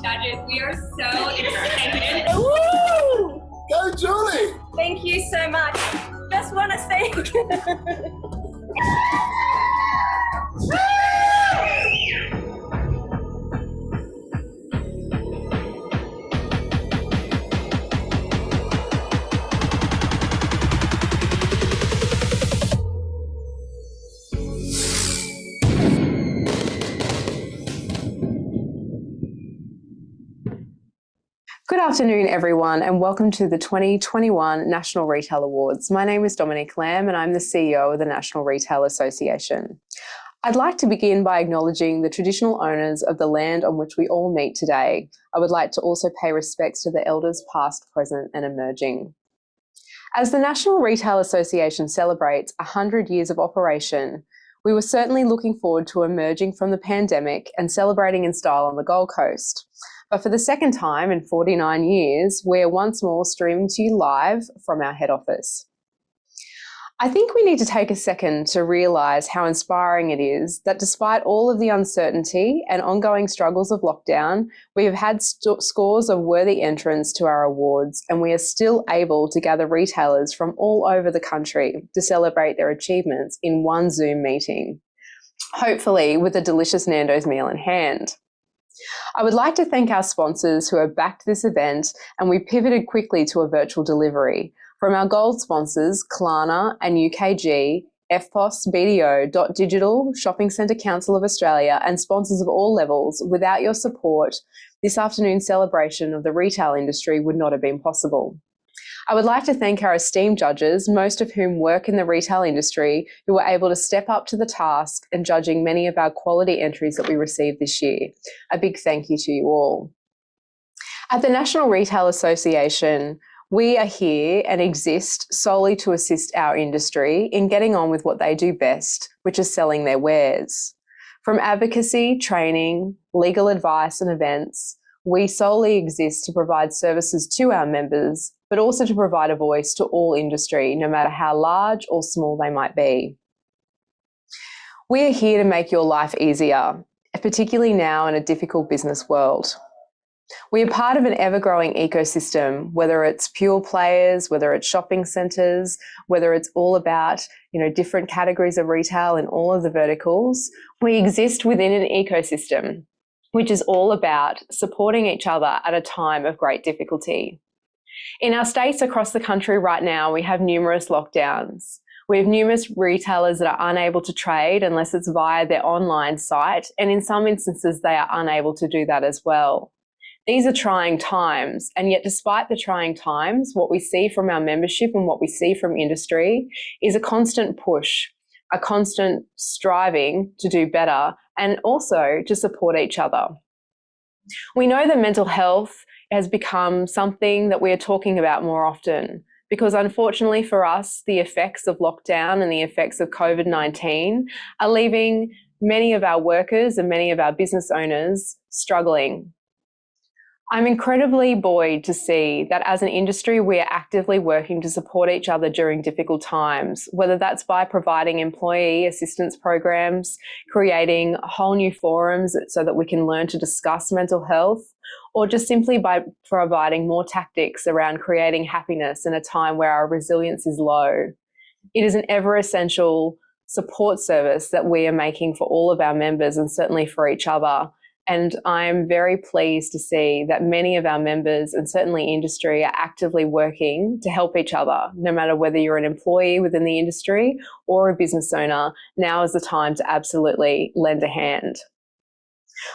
judges. We are so excited. Woo! Go, Julie! Thank you so much. Just want to say. Good afternoon, everyone, and welcome to the 2021 National Retail Awards. My name is Dominique Lamb, and I'm the CEO of the National Retail Association. I'd like to begin by acknowledging the traditional owners of the land on which we all meet today. I would like to also pay respects to the elders past, present, and emerging. As the National Retail Association celebrates 100 years of operation, we were certainly looking forward to emerging from the pandemic and celebrating in style on the Gold Coast. But for the second time in 49 years, we're once more streaming to you live from our head office. I think we need to take a second to realise how inspiring it is that despite all of the uncertainty and ongoing struggles of lockdown, we have had scores of worthy entrants to our awards, and we are still able to gather retailers from all over the country to celebrate their achievements in one Zoom meeting, hopefully with a delicious Nando's meal in hand. I would like to thank our sponsors who have backed this event, and we pivoted quickly to a virtual delivery. From our gold sponsors, Callander and UKG, FPOS, BDO, Digital, Shopping Centre Council of Australia, and sponsors of all levels, without your support, this afternoon's celebration of the retail industry would not have been possible. I would like to thank our esteemed judges, most of whom work in the retail industry, who were able to step up to the task in judging many of our quality entries that we received this year. A big thank you to you all. At the National Retail Association, we are here and exist solely to assist our industry in getting on with what they do best, which is selling their wares. From advocacy, training, legal advice and events, we solely exist to provide services to our members, but also to provide a voice to all industry, no matter how large or small they might be. We are here to make your life easier, particularly now in a difficult business world. We are part of an ever-growing ecosystem, whether it's pure players, whether it's shopping centres, whether it's all about, different categories of retail in all of the verticals. We exist within an ecosystem, which is all about supporting each other at a time of great difficulty. In our states across the country right now, we have numerous lockdowns. We have numerous retailers that are unable to trade unless it's via their online site, and in some instances, they are unable to do that as well. These are trying times, and yet despite the trying times, what we see from our membership and what we see from industry is a constant push, a constant striving to do better, and also to support each other. We know that mental health has become something that we are talking about more often, because unfortunately for us, the effects of lockdown and the effects of COVID-19 are leaving many of our workers and many of our business owners struggling. I'm incredibly buoyed to see that as an industry, we are actively working to support each other during difficult times, whether that's by providing employee assistance programs, creating whole new forums so that we can learn to discuss mental health, or just simply by providing more tactics around creating happiness in a time where our resilience is low. It is an ever essential support service that we are making for all of our members and certainly for each other. And I'm very pleased to see that many of our members and certainly industry are actively working to help each other, no matter whether you're an employee within the industry or a business owner. Now is the time to absolutely lend a hand.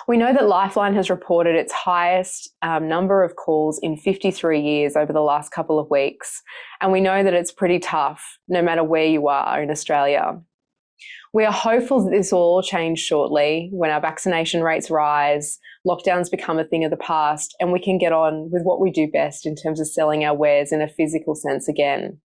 We know that Lifeline has reported its highest number of calls in 53 years over the last couple of weeks. And we know that it's pretty tough, no matter where you are in Australia. We are hopeful that this will all change shortly when our vaccination rates rise, lockdowns become a thing of the past, and we can get on with what we do best in terms of selling our wares in a physical sense again.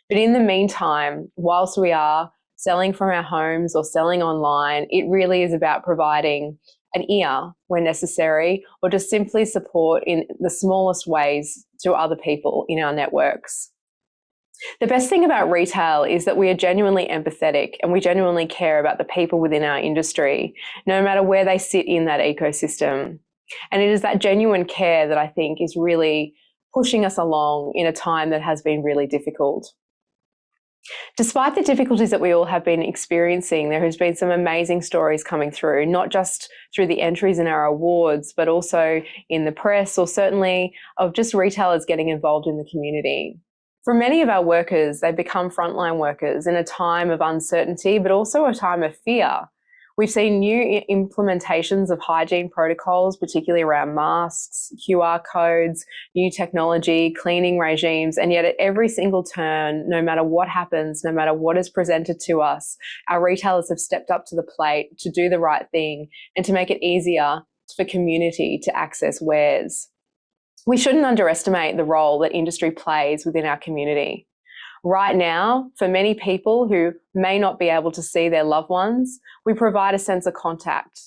But in the meantime, whilst we are selling from our homes or selling online, it really is about providing an ear where necessary, or just simply support in the smallest ways to other people in our networks. The best thing about retail is that we are genuinely empathetic and we genuinely care about the people within our industry, no matter where they sit in that ecosystem. And it is that genuine care that I think is really pushing us along in a time that has been really difficult. Despite the difficulties that we all have been experiencing, there has been some amazing stories coming through, not just through the entries in our awards, but also in the press, or certainly of just retailers getting involved in the community. For many of our workers, they become frontline workers in a time of uncertainty, but also a time of fear. We've seen new implementations of hygiene protocols, particularly around masks, QR codes, new technology, cleaning regimes, and yet at every single turn, no matter what happens, no matter what is presented to us, our retailers have stepped up to the plate to do the right thing and to make it easier for community to access wares. We shouldn't underestimate the role that industry plays within our community. Right now, for many people who may not be able to see their loved ones, we provide a sense of contact.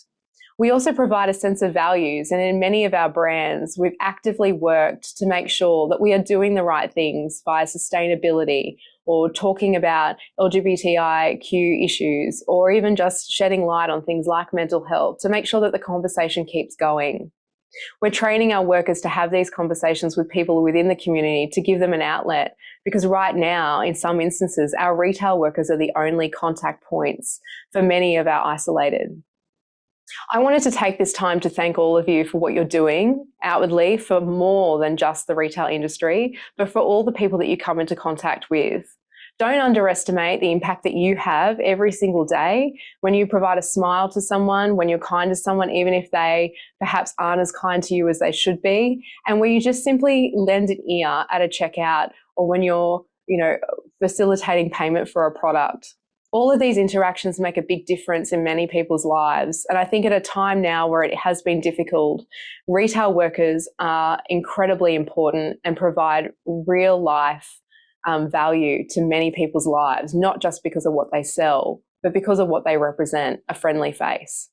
We also provide a sense of values, and in many of our brands, we've actively worked to make sure that we are doing the right things via sustainability, or talking about LGBTIQ issues, or even just shedding light on things like mental health to make sure that the conversation keeps going. We're training our workers to have these conversations with people within the community to give them an outlet, because right now, in some instances, our retail workers are the only contact points for many of our isolated. I wanted to take this time to thank all of you for what you're doing outwardly for more than just the retail industry, but for all the people that you come into contact with. Don't underestimate the impact that you have every single day when you provide a smile to someone, when you're kind to someone, even if they perhaps aren't as kind to you as they should be, and where you just simply lend an ear at a checkout, or when you're, facilitating payment for a product. All of these interactions make a big difference in many people's lives. And I think at a time now where it has been difficult, retail workers are incredibly important and provide real life value to many people's lives, not just because of what they sell, but because of what they represent, a friendly face.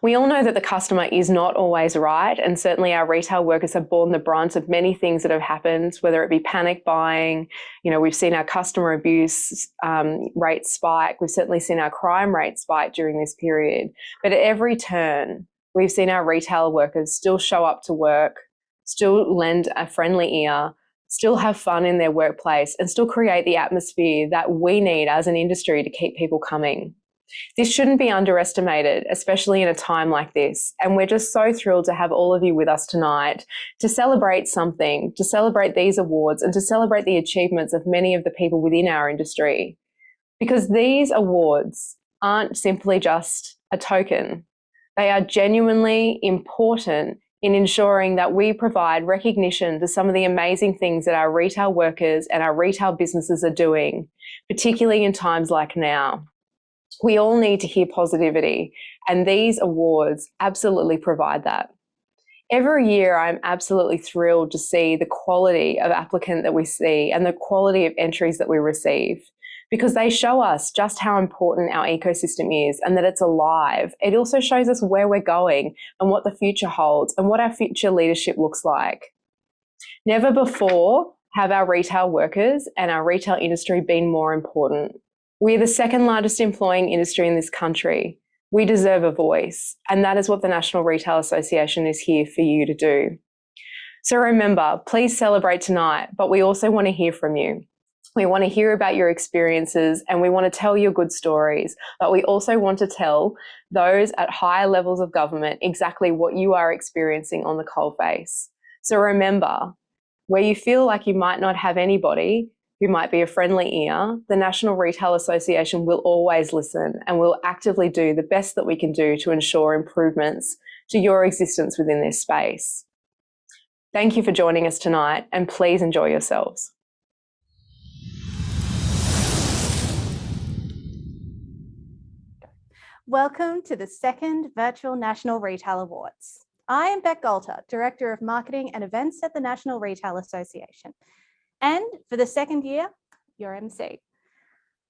We all know that the customer is not always right, and certainly our retail workers have borne the brunt of many things that have happened, whether it be panic buying. We've seen our customer abuse rate spike. We've certainly seen our crime rate spike during this period. But at every turn, we've seen our retail workers still show up to work, still lend a friendly ear, still have fun in their workplace, and still create the atmosphere that we need as an industry to keep people coming. This shouldn't be underestimated, especially in a time like this. And we're just so thrilled to have all of you with us tonight to celebrate something, to celebrate these awards, and to celebrate the achievements of many of the people within our industry. Because these awards aren't simply just a token. They are genuinely important in ensuring that we provide recognition to some of the amazing things that our retail workers and our retail businesses are doing, particularly in times like now. We all need to hear positivity, and these awards absolutely provide that. Every year, I'm absolutely thrilled to see the quality of applicant that we see and the quality of entries that we receive, because they show us just how important our ecosystem is and that it's alive. It also shows us where we're going and what the future holds and what our future leadership looks like. Never before have our retail workers and our retail industry been more important. We're the second largest employing industry in this country. We deserve a voice, and that is what the National Retail Association is here for you to do. So remember, please celebrate tonight, but we also want to hear from you. We want to hear about your experiences, and we want to tell your good stories, but we also want to tell those at higher levels of government exactly what you are experiencing on the coalface. So remember, where you feel like you might not have anybody who might be a friendly ear, the National Retail Association will always listen and will actively do the best that we can do to ensure improvements to your existence within this space. Thank you for joining us tonight, and please enjoy yourselves. Welcome to the second Virtual National Retail Awards. I am Beck Galter, Director of Marketing and Events at the National Retail Association. And for the second year, your MC.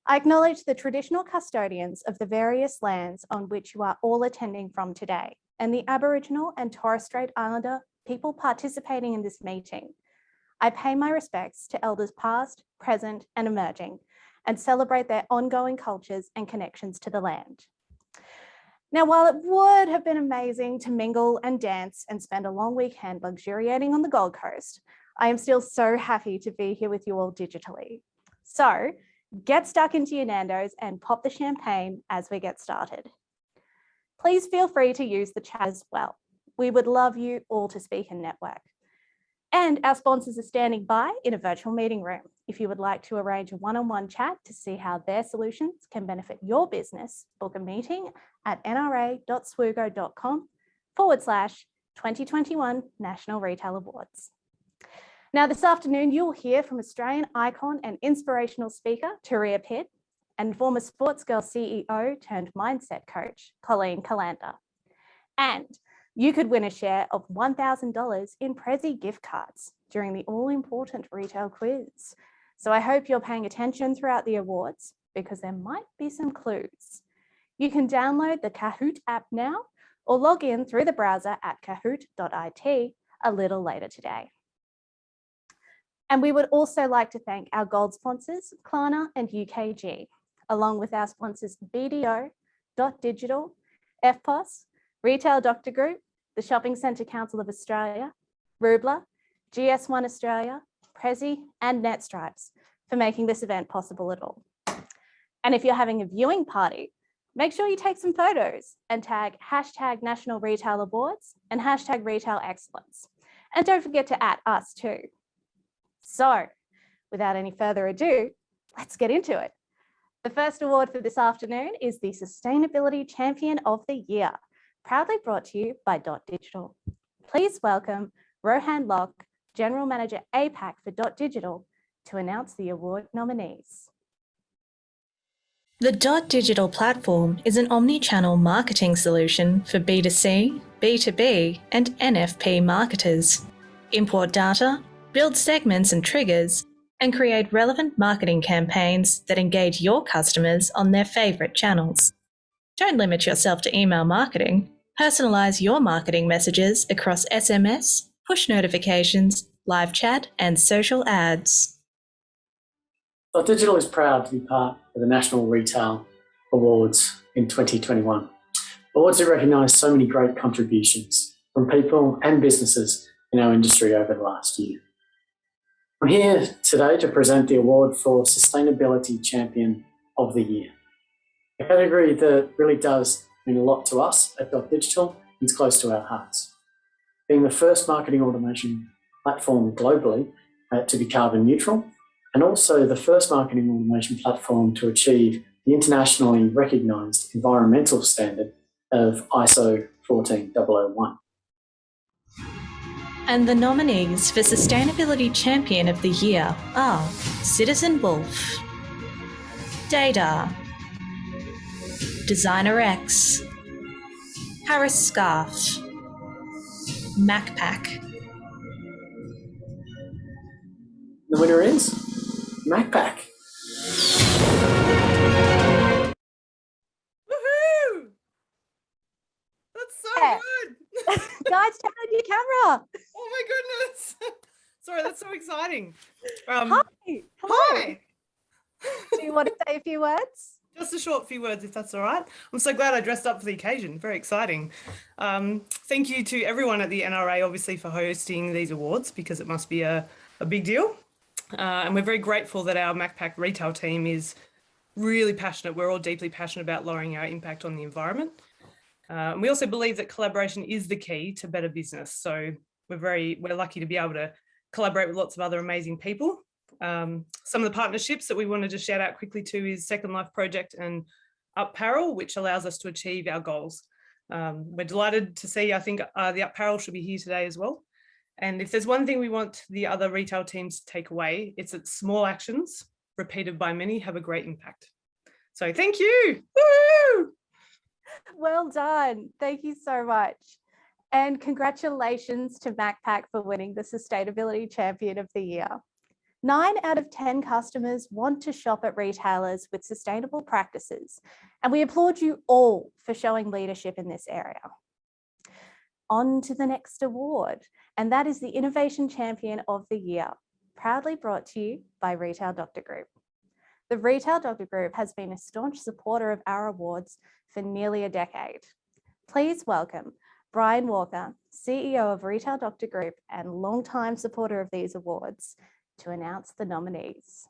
I acknowledge the traditional custodians of the various lands on which you are all attending from today, and the Aboriginal and Torres Strait Islander people participating in this meeting. I pay my respects to elders past, present, and emerging, and celebrate their ongoing cultures and connections to the land. Now, while it would have been amazing to mingle and dance and spend a long weekend luxuriating on the Gold Coast, I am still so happy to be here with you all digitally. So get stuck into your Nando's and pop the champagne as we get started. Please feel free to use the chat as well. We would love you all to speak and network. And our sponsors are standing by in a virtual meeting room. If you would like to arrange a one-on-one chat to see how their solutions can benefit your business, book a meeting at nra.swogo.com/2021 National Retail Awards. Now, this afternoon, you'll hear from Australian icon and inspirational speaker, Turia Pitt, and former Sports Girl CEO turned mindset coach, Colleen Callander. And you could win a share of $1,000 in Prezi gift cards during the all-important retail quiz. So I hope you're paying attention throughout the awards because there might be some clues. You can download the Kahoot app now or log in through the browser at kahoot.it a little later today. And we would also like to thank our gold sponsors, Klarna and UKG, along with our sponsors BDO, Digital, FPOS, Retail Doctor Group, the Shopping Centre Council of Australia, Rubler, GS1 Australia, Prezi and Netstripes for making this event possible at all. And if you're having a viewing party, make sure you take some photos and tag #National Retail Awards and #Retail Excellence. And don't forget to @us too. So without any further ado, let's get into it. The first award for this afternoon is the Sustainability Champion of the Year, proudly brought to you by Digital. Please welcome Rohan Locke, General Manager APAC for Digital, to announce the award nominees. The Digital platform is an omni-channel marketing solution for B2C, B2B, and NFP marketers. Import data, build segments and triggers, and create relevant marketing campaigns that engage your customers on their favourite channels. Don't limit yourself to email marketing. Personalise your marketing messages across SMS, push notifications, live chat, and social ads. Digital is proud to be part of the National Retail Awards in 2021. Awards that recognise so many great contributions from people and businesses in our industry over the last year. I'm here today to present the award for Sustainability Champion of the Year, a category that really does mean a lot to us at Digital and is close to our hearts. Being the first marketing automation platform globally to be carbon neutral, and also the first marketing automation platform to achieve the internationally recognised environmental standard of ISO 14001. And the nominees for Sustainability Champion of the Year are Citizen Wolf, Data, Designer X, Harris Scarf, Macpac. The winner is Macpac. Woohoo! That's so Yeah. good. Guys, turn on your camera. Oh my goodness. Sorry, that's so exciting. Hi. Hello. Hi. Do you want to say a few words? Just a short few words, if that's all right. I'm so glad I dressed up for the occasion. Very exciting. Thank you to everyone at the NRA, obviously, for hosting these awards, because it must be a big deal. And we're very grateful that our Macpac retail team is really passionate. We're all deeply passionate about lowering our impact on the environment. And we also believe that collaboration is the key to better business. So we're lucky to be able to collaborate with lots of other amazing people. Some of the partnerships that we wanted to shout out quickly to is Second Life Project and Apparel, which allows us to achieve our goals. We're delighted to see, I think the Apparel should be here today as well. And if there's one thing we want the other retail teams to take away, it's that small actions repeated by many have a great impact. So thank you. Woo! Well done. Thank you so much. And congratulations to Macpac for winning the Sustainability Champion of the Year. 9 out of 10 customers want to shop at retailers with sustainable practices, and we applaud you all for showing leadership in this area. On to the next award, and that is the Innovation Champion of the Year, proudly brought to you by Retail Doctor Group. The Retail Doctor Group has been a staunch supporter of our awards for nearly a decade, Please welcome Brian Walker, CEO of Retail Doctor Group and longtime supporter of these awards, to announce the nominees.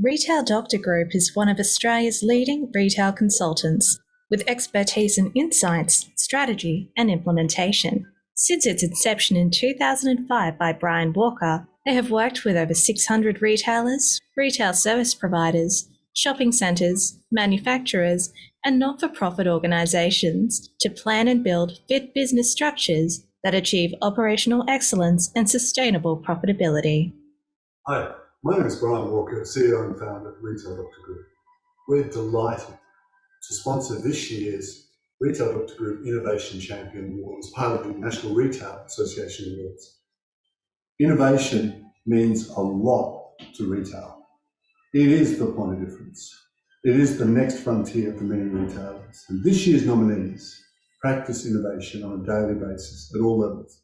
Retail Doctor Group is one of Australia's leading retail consultants with expertise in insights, strategy, and implementation. Since its inception in 2005 by Brian Walker, they have worked with over 600 retailers, retail service providers, shopping centres, manufacturers, and not-for-profit organisations to plan and build fit business structures that achieve operational excellence and sustainable profitability. Hi, my name is Brian Walker, CEO and founder of Retail Doctor Group. We're delighted to sponsor this year's Retail Doctor Group Innovation Champion Award as part of the National Retail Association Awards. Innovation means a lot to retail. It is the point of difference. It is the next frontier for many retailers. And this year's nominees practice innovation on a daily basis at all levels.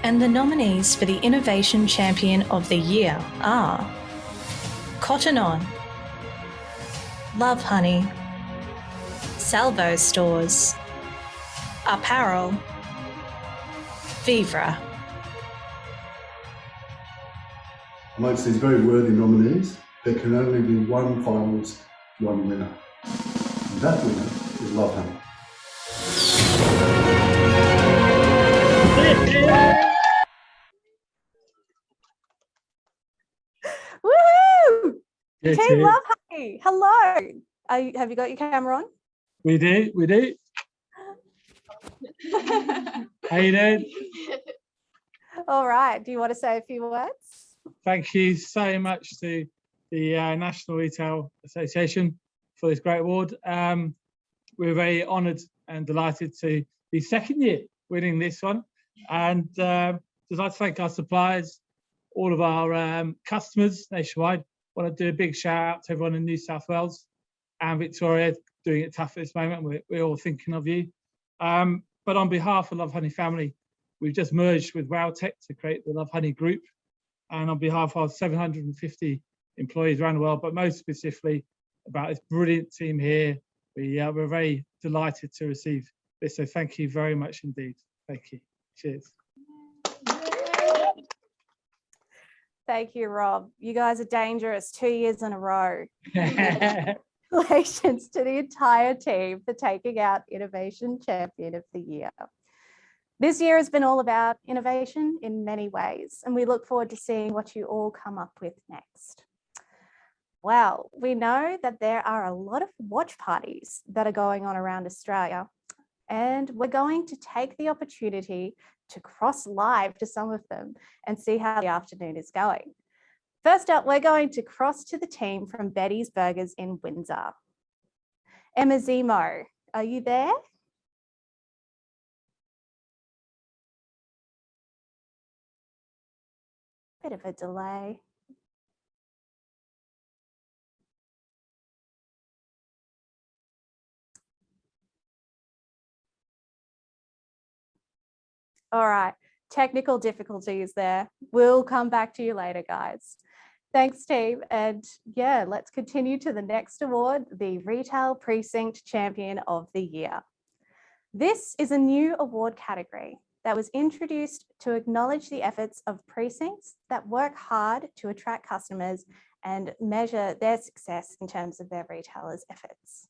And the nominees for the Innovation Champion of the Year are Cotton On, Lovehoney, Salvo Stores, Apparel, Vivra. Amongst these very worthy nominees, there can only be one finalist, one winner. And that winner is Lovehoney. Woohoo! Yes, Team yes. Lovehoney, hello. Have you got your camera on? We do. How you doing? All right. Do you want to say a few words? Thank you so much to the National Retail Association for this great award. We're very honoured and delighted to be second year winning this one. And just like to thank our suppliers, all of our customers nationwide. Want to do a big shout out to everyone in New South Wales and Victoria, doing it tough at this moment. We're all thinking of you. But on behalf of Lovehoney family, we've just merged with WowTech to create the Lovehoney Group. And on behalf of 750 employees around the world, but most specifically about this brilliant team here, we're very delighted to receive this. So thank you very much indeed. Thank you. Cheers. Thank you, Rob. You guys are dangerous 2 years in a row. Congratulations to the entire team for taking out Innovation Champion of the Year. This year has been all about innovation in many ways, and we look forward to seeing what you all come up with next. Well, we know that there are a lot of watch parties that are going on around Australia, and we're going to take the opportunity to cross live to some of them and see how the afternoon is going. First up, we're going to cross to the team from Betty's Burgers in Windsor. Emma Zemo, are you there? Bit of a delay. All right, technical difficulties there. We'll come back to you later, guys. Thanks, team. And yeah, let's continue to the next award, the Retail Precinct Champion of the Year. This is a new award category that was introduced to acknowledge the efforts of precincts that work hard to attract customers and measure their success in terms of their retailers' efforts.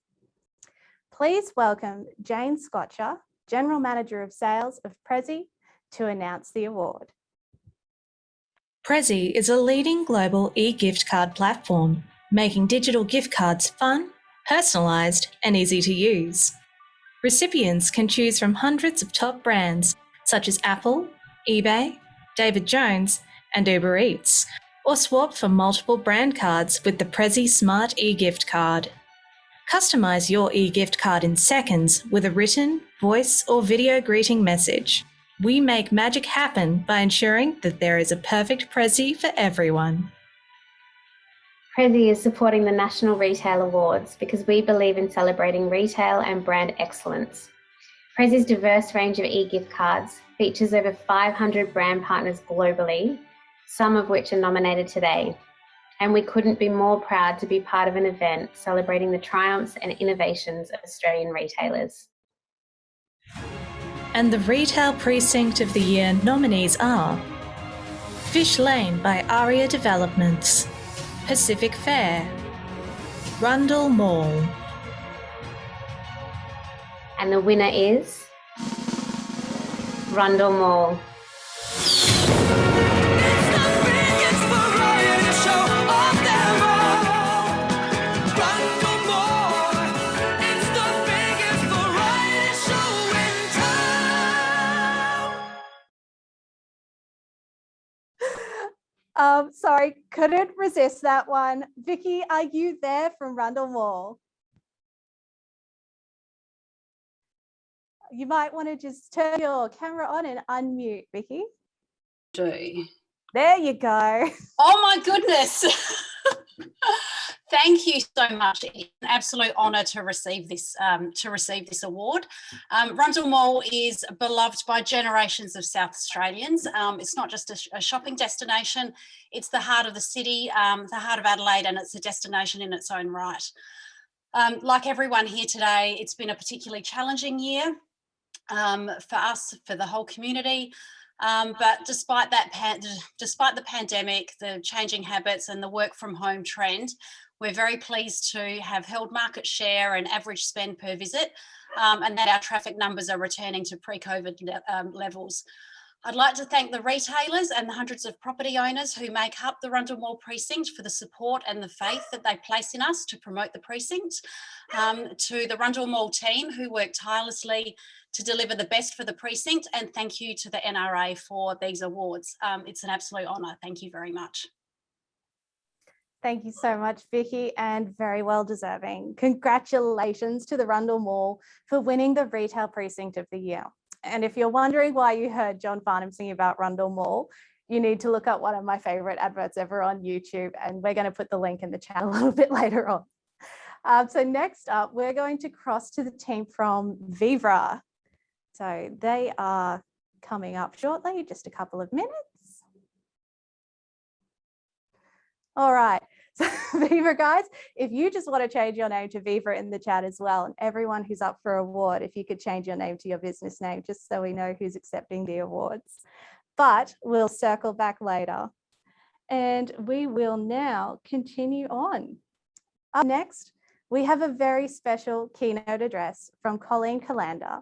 Please welcome Jane Scotcher, General Manager of Sales of Prezi, to announce the award. Prezi is a leading global e-gift card platform, making digital gift cards fun, personalised, and easy to use. Recipients can choose from hundreds of top brands such as Apple, eBay, David Jones, and Uber Eats, or swap for multiple brand cards with the Prezi Smart e-gift card. Customise your e-gift card in seconds with a written, voice, or video greeting message. We make magic happen by ensuring that there is a perfect Prezi for everyone. Prezi is supporting the National Retail Awards because we believe in celebrating retail and brand excellence. Prezi's diverse range of e-gift cards features over 500 brand partners globally, some of which are nominated today. and we couldn't be more proud to be part of an event celebrating the triumphs and innovations of Australian retailers. And the Retail Precinct of the Year nominees are Fish Lane by Aria Developments, Pacific Fair, Rundle Mall. And the winner is Rundle Mall. Sorry, couldn't resist that one. Vicky, are you there from Rundle Mall? You might want to just turn your camera on and unmute, Vicky. Do. There you go. Oh my goodness. Thank you so much. It's an absolute honour to receive this award. Rundle Mall is beloved by generations of South Australians. It's not just a shopping destination, it's the heart of the city, the heart of Adelaide, and it's a destination in its own right. Like everyone here today, it's been a particularly challenging year for us, for the whole community. But despite the pandemic, the changing habits and the work from home trend, we're very pleased to have held market share and average spend per visit, and that our traffic numbers are returning to pre-COVID levels. I'd like to thank the retailers and the hundreds of property owners who make up the Rundle Mall precinct for the support and the faith that they place in us to promote the precinct, to the Rundle Mall team who work tirelessly to deliver the best for the precinct, and thank you to the NRA for these awards. It's an absolute honour. Thank you very much. Thank you so much, Vicky, and very well deserving. Congratulations to the Rundle Mall for winning the Retail Precinct of the Year. And if you're wondering why you heard John Farnham sing about Rundle Mall, you need to look up one of my favourite adverts ever on YouTube, and we're going to put the link in the chat a little bit later on. So next up, we're going to cross to the team from Vivra. So they are coming up shortly, just a couple of minutes. All right, so Vivra guys, if you just want to change your name to Vivra in the chat as well, and everyone who's up for award, if you could change your name to your business name, just so we know who's accepting the awards. But we'll circle back later. And we will now continue on. Up next, we have a very special keynote address from Colleen Callander.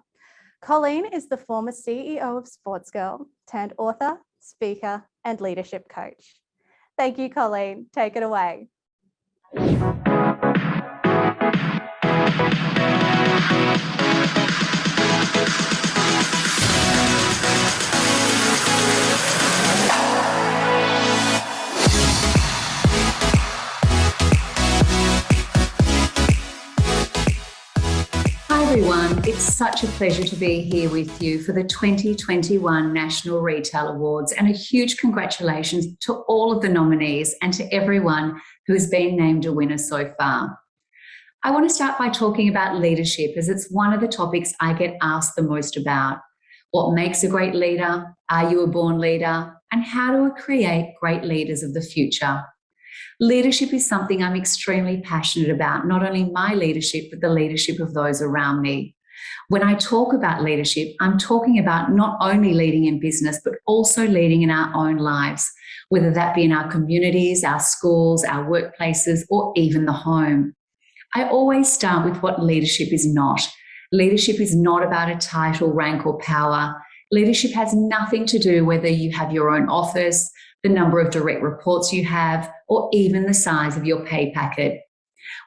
Colleen is the former CEO of Sportsgirl, turned author, speaker, and leadership coach. Thank you, Colleen. Take it away. Hi everyone, it's such a pleasure to be here with you for the 2021 National Retail Awards, and a huge congratulations to all of the nominees and to everyone who has been named a winner so far. I want to start by talking about leadership, as it's one of the topics I get asked the most about. What makes a great leader? Are you a born leader? And how do we create great leaders of the future? Leadership is something I'm extremely passionate about, not only my leadership, but the leadership of those around me. When I talk about leadership, I'm talking about not only leading in business, but also leading in our own lives, whether that be in our communities, our schools, our workplaces, or even the home. I always start with what leadership is not. Leadership is not about a title, rank, or power. Leadership has nothing to do whether you have your own office, the number of direct reports you have, or even the size of your pay packet.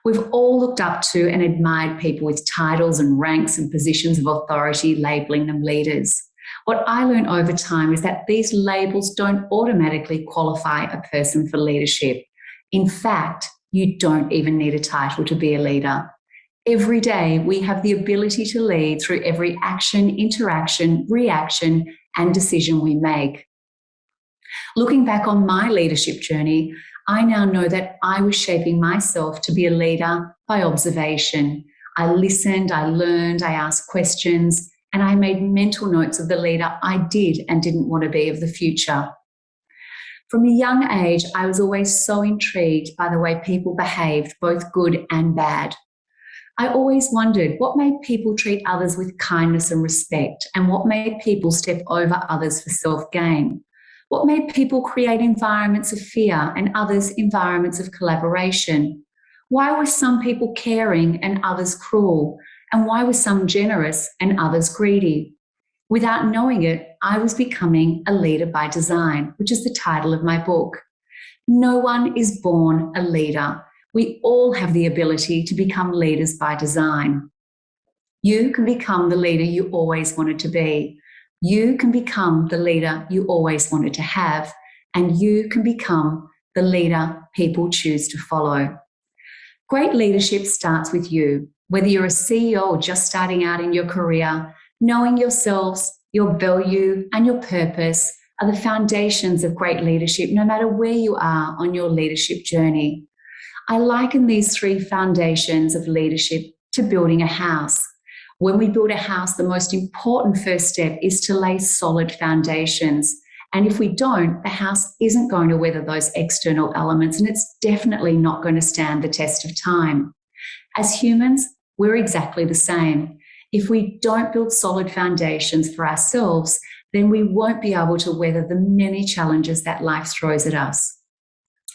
We've all looked up to and admired people with titles and ranks and positions of authority, labelling them leaders. What I learned over time is that these labels don't automatically qualify a person for leadership. In fact, you don't even need a title to be a leader. Every day, we have the ability to lead through every action, interaction, reaction, and decision we make. Looking back on my leadership journey, I now know that I was shaping myself to be a leader by observation. I listened, I learned, I asked questions, and I made mental notes of the leader I did and didn't want to be of the future. From a young age, I was always so intrigued by the way people behaved, both good and bad. I always wondered what made people treat others with kindness and respect, and what made people step over others for self-gain. What made people create environments of fear and others environments of collaboration? Why were some people caring and others cruel? And why were some generous and others greedy? Without knowing it, I was becoming a leader by design, which is the title of my book. No one is born a leader. We all have the ability to become leaders by design. You can become the leader you always wanted to be. You can become the leader you always wanted to have, and you can become the leader people choose to follow. Great leadership starts with you. Whether you're a CEO or just starting out in your career, knowing yourselves, your value, and your purpose are the foundations of great leadership, no matter where you are on your leadership journey. I liken these three foundations of leadership to building a house. When we build a house, the most important first step is to lay solid foundations. And if we don't, the house isn't going to weather those external elements, and it's definitely not going to stand the test of time. As humans, we're exactly the same. If we don't build solid foundations for ourselves, then we won't be able to weather the many challenges that life throws at us.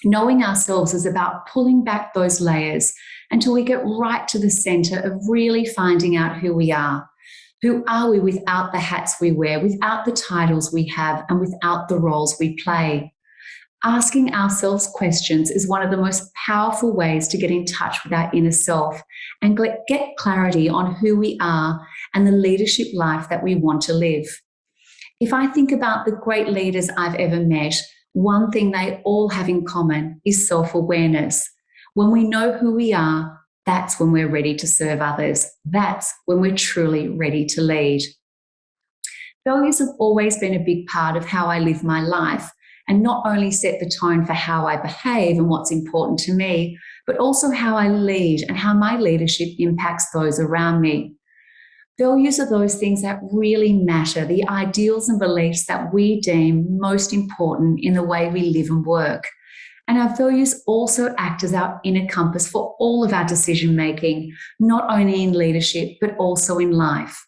Knowing ourselves is about pulling back those layers until we get right to the center of really finding out who we are. Who are we without the hats we wear, without the titles we have, and without the roles we play? Asking ourselves questions is one of the most powerful ways to get in touch with our inner self and get clarity on who we are and the leadership life that we want to live. If I think about the great leaders I've ever met, one thing they all have in common is self-awareness. When we know who we are, that's when we're ready to serve others. That's when we're truly ready to lead. Values have always been a big part of how I live my life, and not only set the tone for how I behave and what's important to me, but also how I lead and how my leadership impacts those around me. Values are those things that really matter, the ideals and beliefs that we deem most important in the way we live and work. And our values also act as our inner compass for all of our decision making, not only in leadership, but also in life.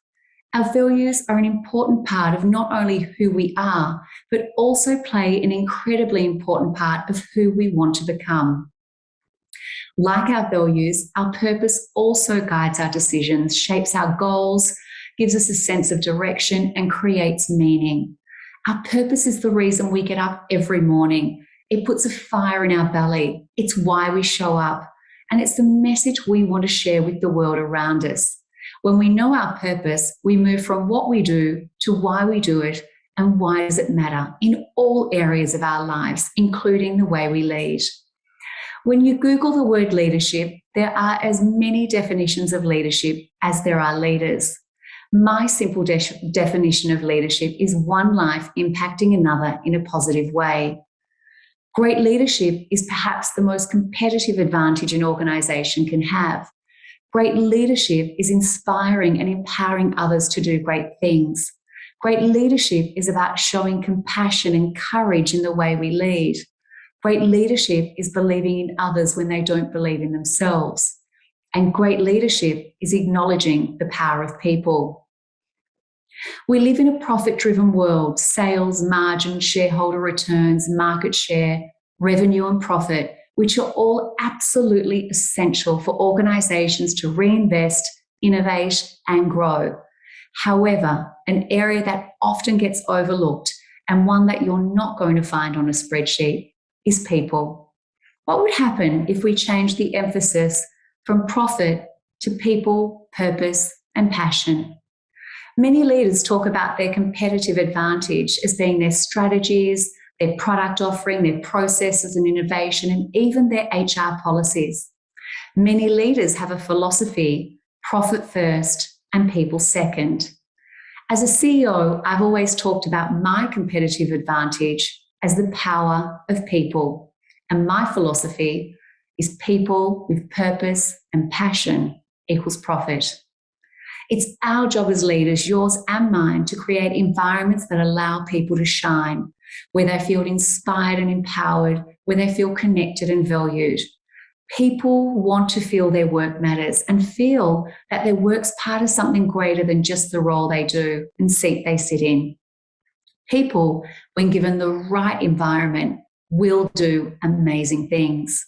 Our values are an important part of not only who we are, but also play an incredibly important part of who we want to become. Like our values, our purpose also guides our decisions, shapes our goals, gives us a sense of direction, and creates meaning. Our purpose is the reason we get up every morning. It puts a fire in our belly. It's why we show up. And it's the message we want to share with the world around us. When we know our purpose, we move from what we do to why we do it and why does it matter in all areas of our lives, including the way we lead. When you Google the word leadership, there are as many definitions of leadership as there are leaders. My simple definition of leadership is one life impacting another in a positive way. Great leadership is perhaps the most competitive advantage an organisation can have. Great leadership is inspiring and empowering others to do great things. Great leadership is about showing compassion and courage in the way we lead. Great leadership is believing in others when they don't believe in themselves. And great leadership is acknowledging the power of people. We live in a profit-driven world. Sales, margin, shareholder returns, market share, revenue and profit, which are all absolutely essential for organisations to reinvest, innovate and grow. However, an area that often gets overlooked and one that you're not going to find on a spreadsheet is people. What would happen if we changed the emphasis from profit to people, purpose and passion? Many leaders talk about their competitive advantage as being their strategies, their product offering, their processes and innovation, and even their HR policies. Many leaders have a philosophy, profit first and people second. As a CEO, I've always talked about my competitive advantage as the power of people. And my philosophy is people with purpose and passion equals profit. It's our job as leaders, yours and mine, to create environments that allow people to shine, where they feel inspired and empowered, where they feel connected and valued. People want to feel their work matters and feel that their work's part of something greater than just the role they do and seat they sit in. People, when given the right environment, will do amazing things.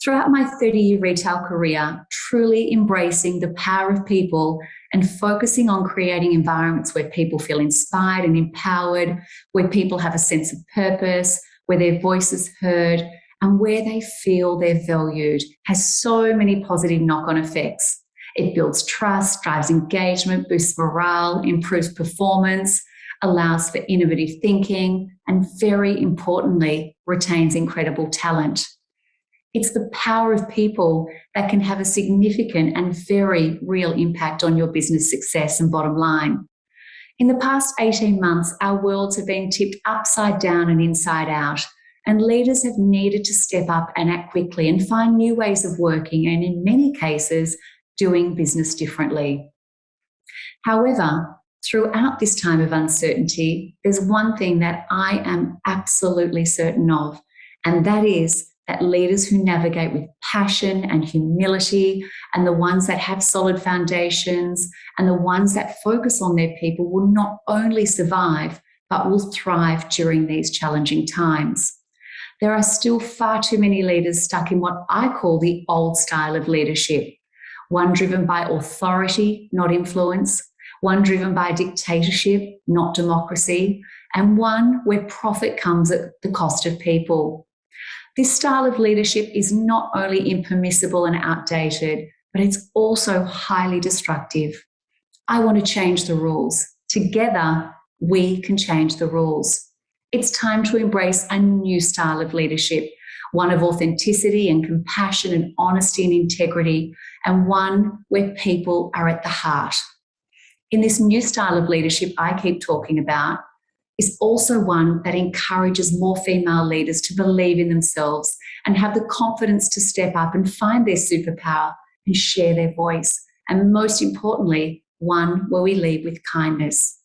Throughout my 30-year retail career, truly embracing the power of people and focusing on creating environments where people feel inspired and empowered, where people have a sense of purpose, where their voice is heard, and where they feel they're valued, has so many positive knock-on effects. It builds trust, drives engagement, boosts morale, improves performance, allows for innovative thinking, and very importantly, retains incredible talent. It's the power of people that can have a significant and very real impact on your business success and bottom line. In the past 18 months, our worlds have been tipped upside down and inside out, and leaders have needed to step up and act quickly and find new ways of working and, in many cases, doing business differently. However, throughout this time of uncertainty, there's one thing that I am absolutely certain of, and that is that leaders who navigate with passion and humility, and the ones that have solid foundations, and the ones that focus on their people will not only survive, but will thrive during these challenging times. There are still far too many leaders stuck in what I call the old style of leadership, one driven by authority, not influence, one driven by dictatorship, not democracy, and one where profit comes at the cost of people. This style of leadership is not only impermissible and outdated, but it's also highly destructive. I want to change the rules. Together, we can change the rules. It's time to embrace a new style of leadership, one of authenticity and compassion and honesty and integrity, and one where people are at the heart. In this new style of leadership I keep talking about, is also one that encourages more female leaders to believe in themselves and have the confidence to step up and find their superpower and share their voice. And most importantly, one where we lead with kindness.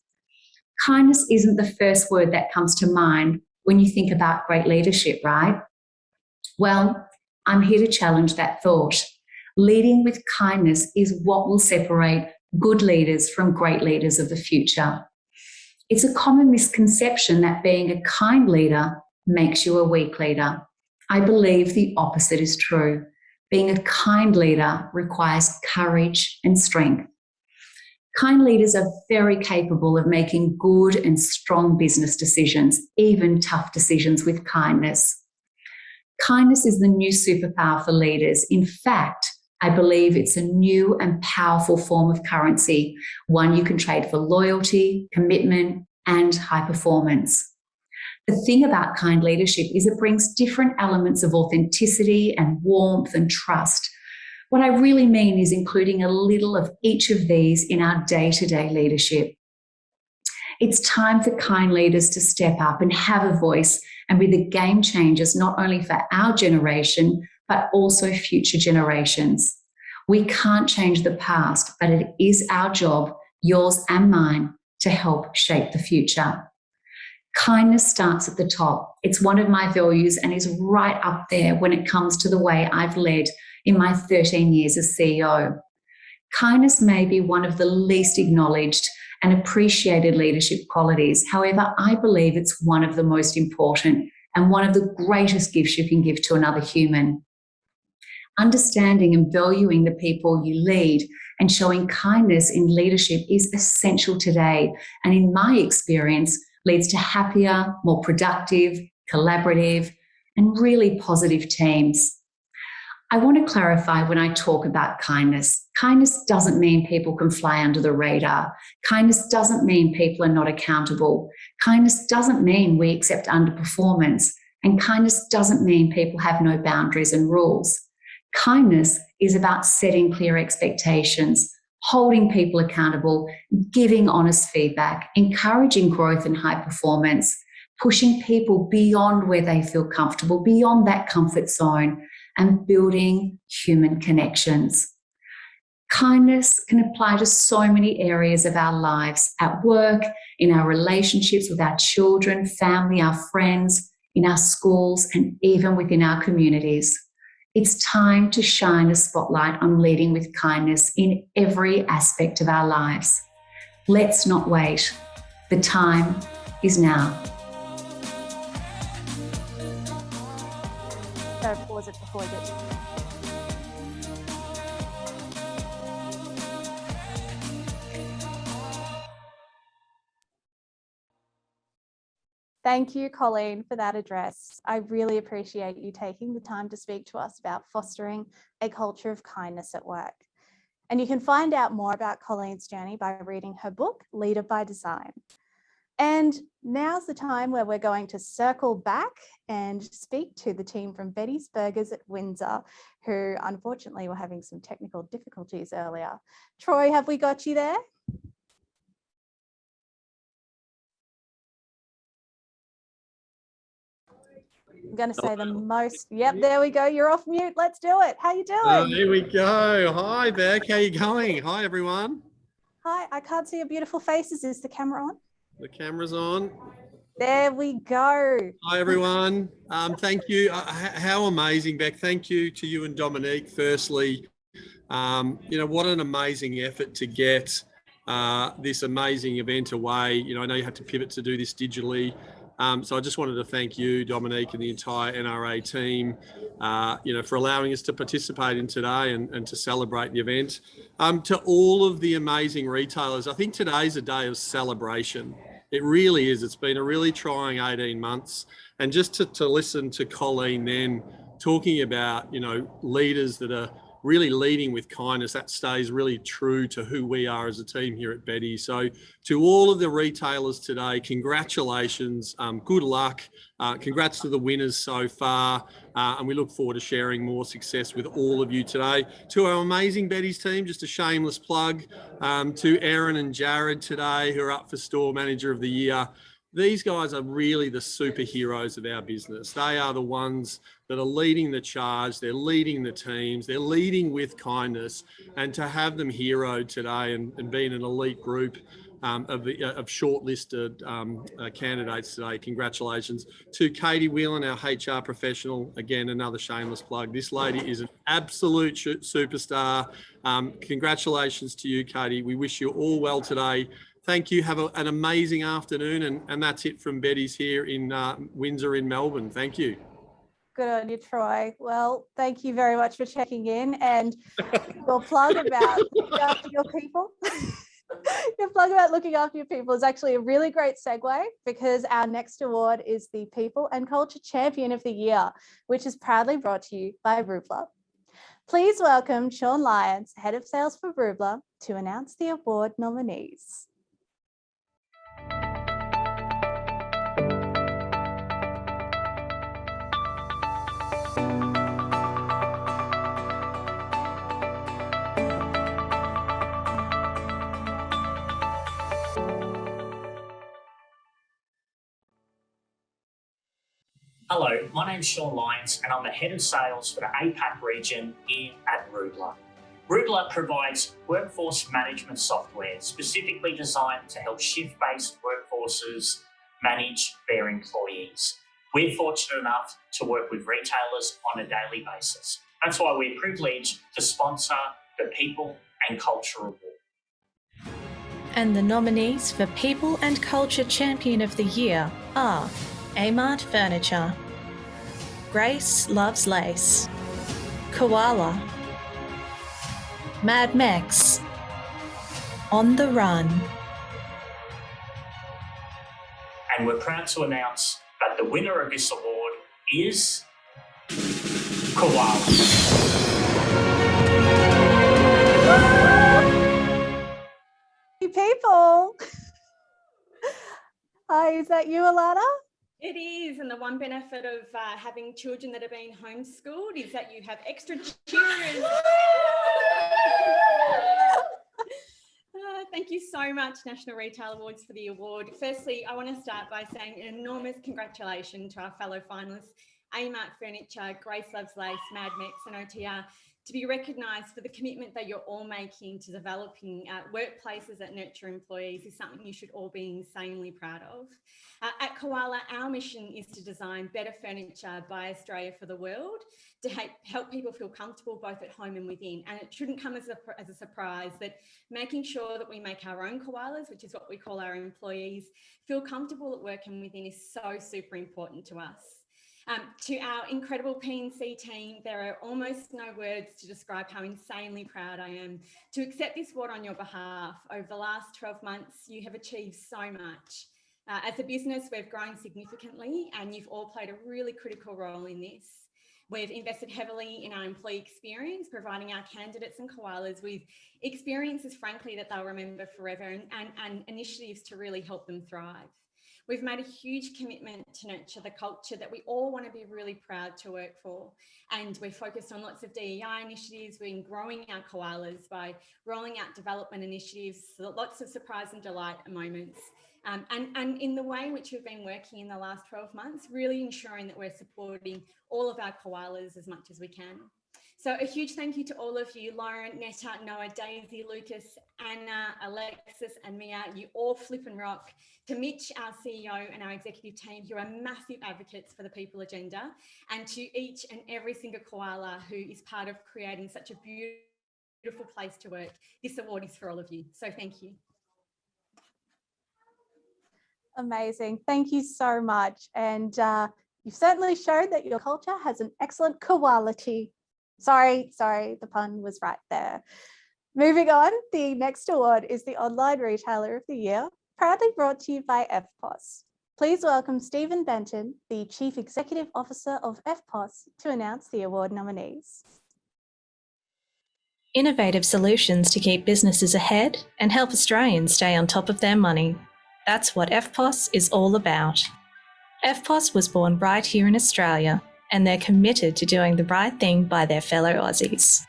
Kindness isn't the first word that comes to mind when you think about great leadership, right? Well, I'm here to challenge that thought. Leading with kindness is what will separate good leaders from great leaders of the future. It's a common misconception that being a kind leader makes you a weak leader. I believe the opposite is true. Being a kind leader requires courage and strength. Kind leaders are very capable of making good and strong business decisions, even tough decisions with kindness. Kindness is the new superpower for leaders. In fact, I believe it's a new and powerful form of currency, one you can trade for loyalty, commitment, and high performance. The thing about kind leadership is it brings different elements of authenticity and warmth and trust. What I really mean is including a little of each of these in our day-to-day leadership. It's time for kind leaders to step up and have a voice and be the game changers, not only for our generation, but also future generations. We can't change the past, but it is our job, yours and mine, to help shape the future. Kindness starts at the top. It's one of my values and is right up there when it comes to the way I've led in my 13 years as CEO. Kindness may be one of the least acknowledged and appreciated leadership qualities. However, I believe it's one of the most important and one of the greatest gifts you can give to another human. Understanding and valuing the people you lead and showing kindness in leadership is essential today, and in my experience, leads to happier, more productive, collaborative, and really positive teams. I want to clarify when I talk about kindness. Kindness doesn't mean people can fly under the radar. Kindness doesn't mean people are not accountable. Kindness doesn't mean we accept underperformance. And kindness doesn't mean people have no boundaries and rules. Kindness is about setting clear expectations, holding people accountable, giving honest feedback, encouraging growth and high performance, pushing people beyond where they feel comfortable, beyond that comfort zone, and building human connections. Kindness can apply to so many areas of our lives, at work, in our relationships with our children, family, our friends, in our schools, and even within our communities. It's time to shine a spotlight on leading with kindness in every aspect of our lives. Let's not wait. The time is now. So pause it before we get to Thank you, Colleen, for that address. I really appreciate you taking the time to speak to us about fostering a culture of kindness at work. And you can find out more about Colleen's journey by reading her book, Leader by Design. And now's the time where we're going to circle back and speak to the team from Betty's Burgers at Windsor, who unfortunately were having some technical difficulties earlier. Troy, have we got you there? I'm going to say the most. Yep, there we go. You're off mute. Let's do it. How you doing? Here we go. Hi, Beck. How you going? Hi, everyone. Hi, I can't see your beautiful faces. Is the camera on? The camera's on. There we go. Hi, everyone. Thank you. How amazing, Beck. Thank you to you and Dominique. Firstly, what an amazing effort to get this amazing event away. I know you had to pivot to do this digitally. So I just wanted to thank you, Dominique, and the entire NRA team, for allowing us to participate in today and to celebrate the event. To all of the amazing retailers, I think today's a day of celebration. It really is. It's been a really trying 18 months. And just to listen to Colleen then talking about, leaders that are really leading with kindness, that stays really true to who we are as a team here at Betty. So to all of the retailers today, congratulations, good luck, congrats to the winners so far, and we look forward to sharing more success with all of you today. To our amazing Betty's team, just a shameless plug, to Erin and Jared today, who are up for Store Manager of the Year. These guys are really the superheroes of our business. They are the ones that are leading the charge. They're leading the teams. They're leading with kindness. And to have them heroed today and being an elite group of shortlisted candidates today, congratulations. To Katie Whelan, our HR professional, again, another shameless plug. This lady is an absolute superstar. Congratulations to you, Katie. We wish you all well today. Thank you. Have an amazing afternoon. And that's it from Betty's here in Windsor in Melbourne. Thank you. Good on you, Troy. Well, thank you very much for checking in, and your plug about looking after your people. Your plug about looking after your people is actually a really great segue, because our next award is the People and Culture Champion of the Year, which is proudly brought to you by Rundle. Please welcome Sean Lyons, Head of Sales for Rundle, to announce the award nominees. Hello, my name's Sean Lyons and I'm the Head of Sales for the APAC region here at Rundle. Rundle provides workforce management software specifically designed to help shift-based workforces manage their employees. We're fortunate enough to work with retailers on a daily basis. That's why we're privileged to sponsor the People and Culture Award. And the nominees for People and Culture Champion of the Year are Amart Furniture, Grace Loves Lace, Koala, Mad Max, On the Run. And we're proud to announce that the winner of this award is Koala. People. Hi, is that you, Alana? It is, and the one benefit of having children that are being homeschooled is that you have extra cheerers. Thank you so much, National Retail Awards, for the award. Firstly, I want to start by saying an enormous congratulations to our fellow finalists. Amart Furniture, Grace Loves Lace, Mad Mex and OTR to be recognised for the commitment that you're all making to developing workplaces that nurture employees is something you should all be insanely proud of. At Koala, our mission is to design better furniture by Australia for the world, to help people feel comfortable both at home and within. And it shouldn't come as a surprise that making sure that we make our own koalas, which is what we call our employees, feel comfortable at work and within is so super important to us. To our incredible P&C team, there are almost no words to describe how insanely proud I am to accept this award on your behalf. Over the last 12 months, you have achieved so much. As a business, we've grown significantly and you've all played a really critical role in this. We've invested heavily in our employee experience, providing our candidates and koalas with experiences, frankly, that they'll remember forever and initiatives to really help them thrive. We've made a huge commitment to nurture the culture that we all want to be really proud to work for. And we're focused on lots of DEI initiatives. We're growing our koalas by rolling out development initiatives, lots of surprise and delight moments. And in the way in which we've been working in the last 12 months, really ensuring that we're supporting all of our koalas as much as we can. So a huge thank you to all of you, Lauren, Netta, Noah, Daisy, Lucas, Anna, Alexis and Mia. You all flip and rock. To Mitch, our CEO and our executive team, who are massive advocates for the people agenda, and to each and every single koala who is part of creating such a beautiful place to work. This award is for all of you. So thank you. Amazing. Thank you so much. And you've certainly showed that your culture has an excellent quality. Sorry, the pun was right there. Moving on, the next award is the Online Retailer of the Year, proudly brought to you by FPOS. Please welcome Stephen Benton, the Chief Executive Officer of FPOS, to announce the award nominees. Innovative solutions to keep businesses ahead and help Australians stay on top of their money. That's what FPOS is all about. FPOS was born right here in Australia, and they're committed to doing the right thing by their fellow Aussies.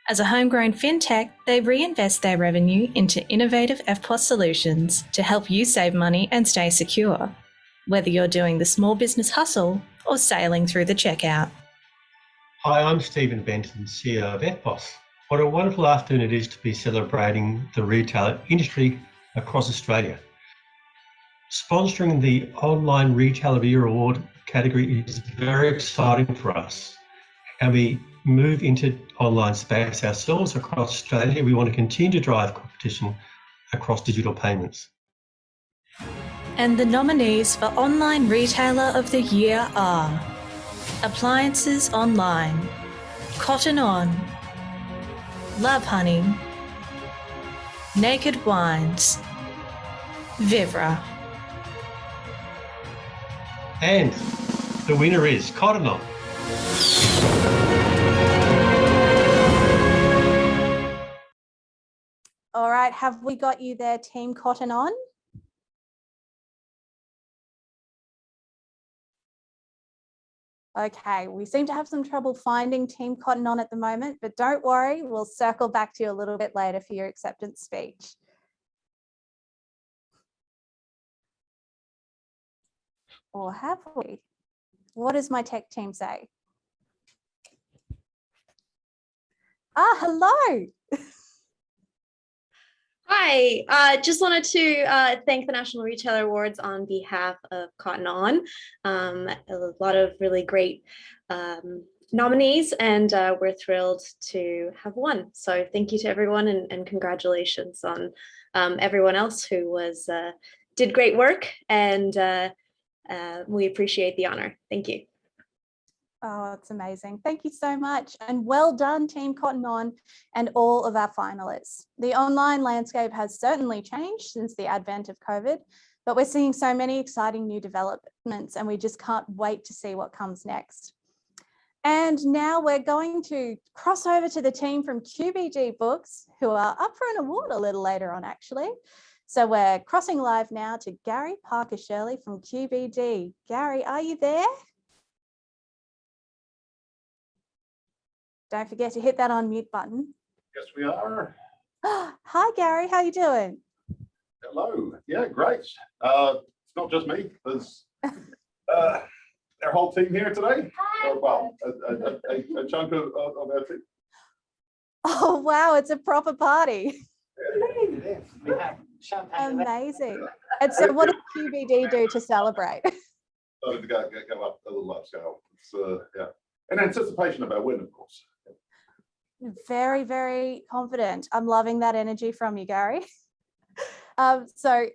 As a homegrown fintech, they reinvest their revenue into innovative FPOS solutions to help you save money and stay secure, whether you're doing the small business hustle or sailing through the checkout. Hi, I'm Stephen Benton, CEO of FPOS. What a wonderful afternoon it is to be celebrating the retail industry across Australia. Sponsoring the Online Retailer of the Year Award category is very exciting for us. And we move into online space ourselves across Australia. We want to continue to drive competition across digital payments. And the nominees for Online Retailer of the Year are Appliances Online, Cotton On, Lovehoney, Naked Wines, Vivra. And the winner is Cotton On. All right, have we got you there, Team Cotton On? Okay, we seem to have some trouble finding Team Cotton On at the moment, but don't worry, we'll circle back to you a little bit later for your acceptance speech. Or have we? What does my tech team say? Hello. Hi, just wanted to thank the National Retailer Awards on behalf of Cotton On. A lot of really great nominees, and we're thrilled to have won. So thank you to everyone, and congratulations on everyone else who did great work, and we appreciate the honor. Thank you. Oh, it's amazing. Thank you so much. And well done, Team Cotton On and all of our finalists. The online landscape has certainly changed since the advent of COVID, but we're seeing so many exciting new developments and we just can't wait to see what comes next. And now we're going to cross over to the team from QBG Books, who are up for an award a little later on, actually. So we're crossing live now to Gary Parker-Shirley from QBG. Gary, are you there? Don't forget to hit that unmute button. Yes, we are. Hi, Gary. How you doing? Hello. Yeah, great. It's not just me. There's our whole team here today. Well, a chunk of our team. Oh, wow, it's a proper party. It is. We have champagne. Amazing. And so what did QBD do to celebrate? Started to go up a little upscale. It's yeah, in anticipation of our win, of course. Very, very confident. I'm loving that energy from you, Gary. So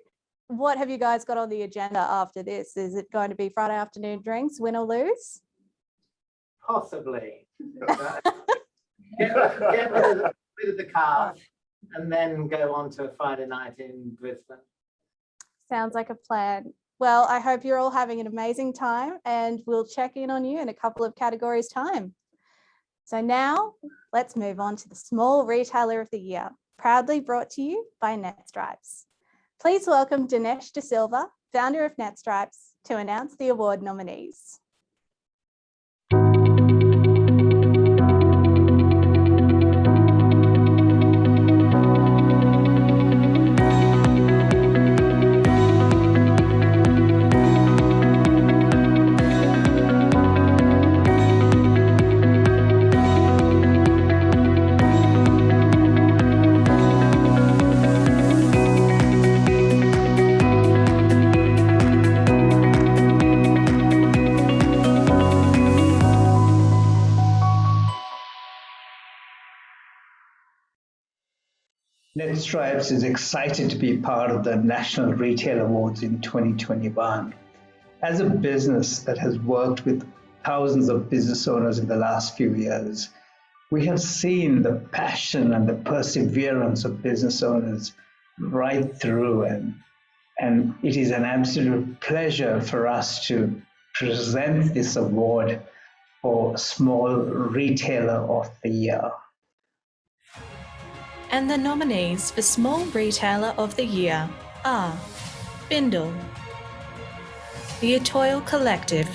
what have you guys got on the agenda after this? Is it going to be Friday afternoon drinks, win or lose? Possibly. Get rid of the car and then go on to a Friday night in Brisbane. Sounds like a plan. Well, I hope you're all having an amazing time, and we'll check in on you in a couple of categories' time. So now let's move on to the Small Retailer of the Year, proudly brought to you by NetStripes. Please welcome Dinesh De Silva, founder of NetStripes, to announce the award nominees. NetStripes is excited to be part of the National Retail Awards in 2021. As a business that has worked with thousands of business owners in the last few years, we have seen the passion and the perseverance of business owners right through, and it is an absolute pleasure for us to present this award for Small Retailer of the Year. And the nominees for Small Retailer of the Year are Bindle, The Atoyle Collective,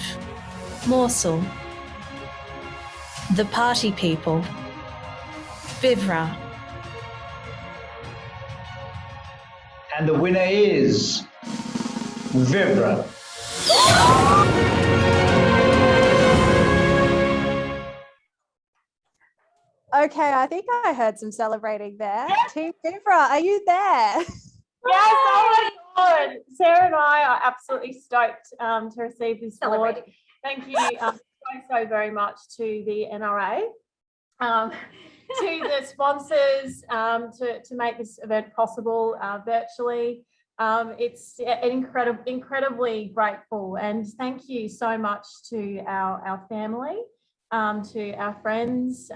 Morsel, The Party People, Vivra. And the winner is Vivra. Okay, I think I heard some celebrating there. Team Vivra, are you there? Yes, oh my God. Sarah and I are absolutely stoked to receive this award. Thank you so very much to the NRA, to the sponsors, to make this event possible virtually. It's incredibly grateful, and thank you so much to our family, to our friends.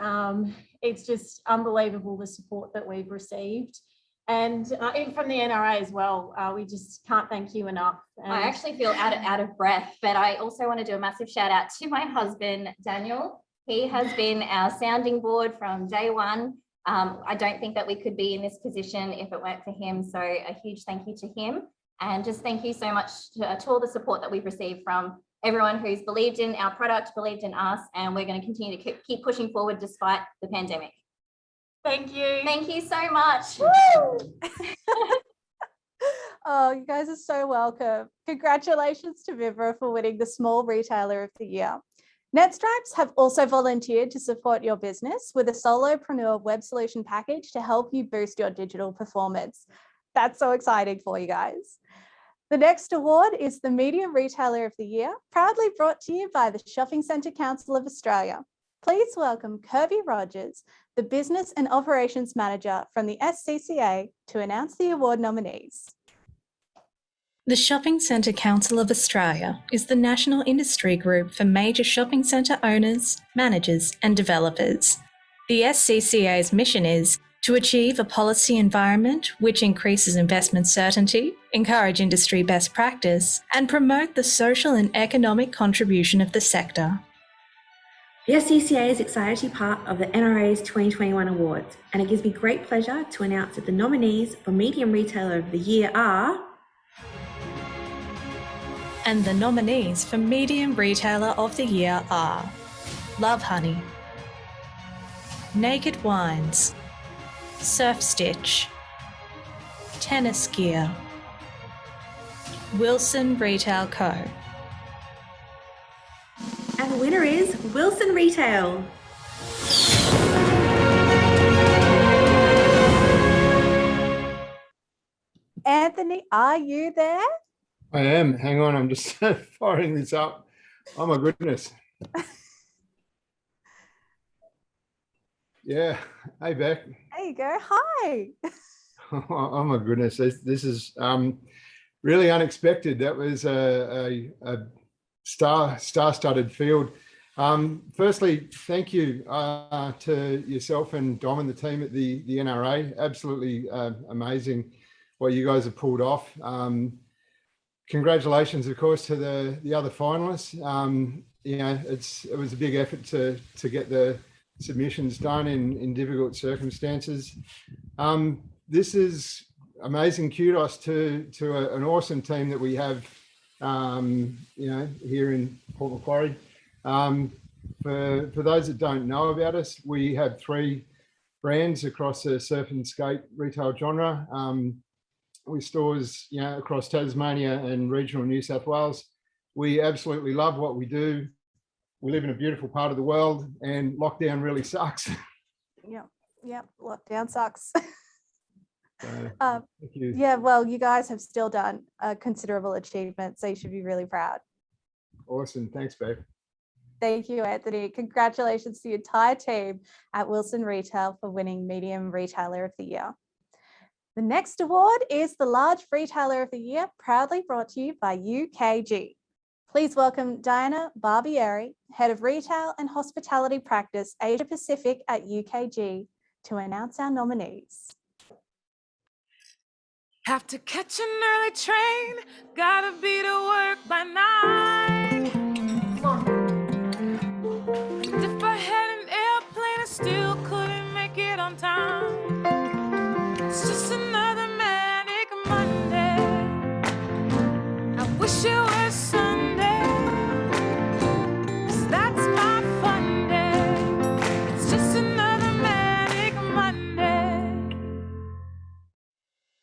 It's just unbelievable the support that we've received, and even from the NRA as well. We just can't thank you enough. And I actually feel out of breath, but I also want to do a massive shout out to my husband, Daniel. He has been our sounding board from day one. I don't think that we could be in this position if it weren't for him. So a huge thank you to him, and just thank you so much to all the support that we've received from everyone who's believed in our product, believed in us, and we're going to continue to keep pushing forward despite the pandemic. Thank you. Thank you so much. Oh, you guys are so welcome. Congratulations to Vivra for winning the Small Retailer of the Year. NetStripes have also volunteered to support your business with a solopreneur web solution package to help you boost your digital performance. That's so exciting for you guys. The next award is the Medium Retailer of the Year, proudly brought to you by the Shopping Centre Council of Australia. Please welcome Kirby Rogers, the Business and Operations Manager from the SCCA, to announce the award nominees. The Shopping Centre Council of Australia is the national industry group for major shopping centre owners, managers and developers. The SCCA's mission is to achieve a policy environment which increases investment certainty, encourage industry best practice, and promote the social and economic contribution of the sector. The SCCA is excited to be part of the NRA's 2021 awards, and it gives me great pleasure to announce that the nominees for Medium Retailer of the Year are... And the nominees for Medium Retailer of the Year are Lovehoney, Naked Wines, Surf Stitch, Tennis Gear, Wilson Retail Co., winner is Wilson Retail. Anthony, are you there? I am. Hang on, I'm just firing this up. Oh my goodness. Yeah. Hey, Beck. There you go. Hi. Oh my goodness. This is really unexpected. That was a star-studded field. Firstly, thank you to yourself and Dom and the team at the NRA. Absolutely amazing what you guys have pulled off. Congratulations, of course, to the other finalists. You know, it was a big effort to get the submissions done in difficult circumstances. This is amazing. Kudos to an awesome team that we have, you know, here in Port Macquarie. For those that don't know about us, we have 3 brands across the surf and skate retail genre. We stores, you know, across Tasmania and regional New South Wales. We absolutely love what we do. We live in a beautiful part of the world, and lockdown really sucks. Yep. Lockdown sucks. Thank you. Yeah, well, you guys have still done a considerable achievement, so you should be really proud. Awesome. Thanks, babe. Thank you, Anthony. Congratulations to the entire team at Wilson Retail for winning Medium Retailer of the Year. The next award is the Large Retailer of the Year, proudly brought to you by UKG. Please welcome Diana Barbieri, Head of Retail and Hospitality Practice, Asia Pacific at UKG, to announce our nominees. Have to catch an early train, gotta be to work by 9. And if I had an airplane, I still couldn't make it on time. It's just another manic Monday. I wish it was Sunday, 'cause that's my fun day. It's just another manic Monday.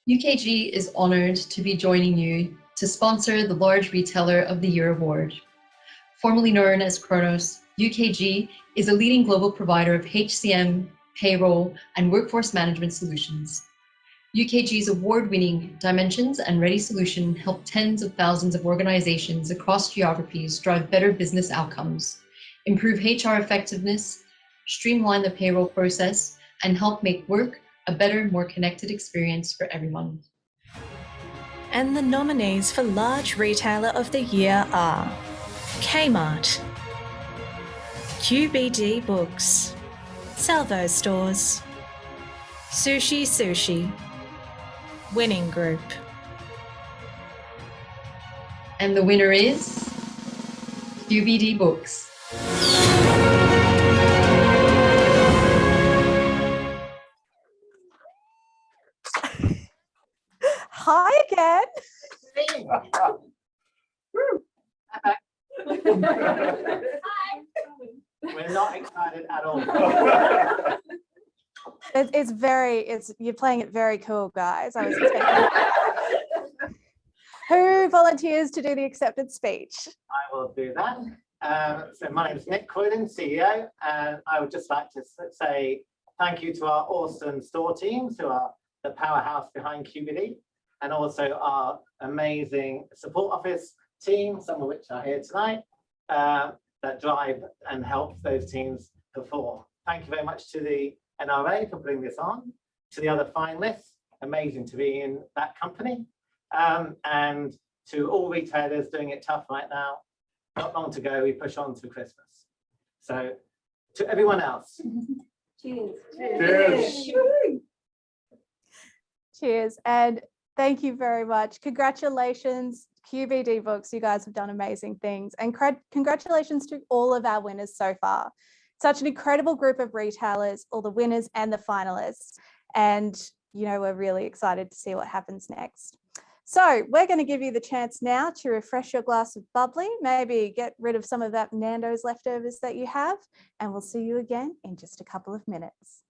UKG is honoured to be joining you to sponsor the Large Retailer of the Year award. Formerly known as Kronos, UKG is a leading global provider of HCM, payroll, and workforce management solutions. UKG's award-winning Dimensions and Ready solution help tens of thousands of organizations across geographies drive better business outcomes, improve HR effectiveness, streamline the payroll process, and help make work a better, more connected experience for everyone. And the nominees for Large Retailer of the Year are Kmart, QBD Books, Salvo Stores, Sushi, Winning Group. And the winner is QBD Books. Hi again. We're not excited at all. You're playing it very cool, guys. I was expecting. Who volunteers to do the acceptance speech? I will do that. So my name is Nick Colleen, CEO, and I would just like to say thank you to our awesome store teams who are the powerhouse behind QBD, and also our amazing support office team, some of which are here tonight, that drive and help those teams perform. Thank you very much to the NRA for putting this on, to the other finalists, amazing to be in that company, and to all retailers doing it tough right now. Not long to go, we push on to Christmas. So to everyone else. Cheers. Cheers. Cheers. And thank you very much. Congratulations, QBD Books. You guys have done amazing things. And congratulations to all of our winners so far. Such an incredible group of retailers, all the winners and the finalists. And, you know, we're really excited to see what happens next. So we're going to give you the chance now to refresh your glass of bubbly, maybe get rid of some of that Nando's leftovers that you have, and we'll see you again in just a couple of minutes.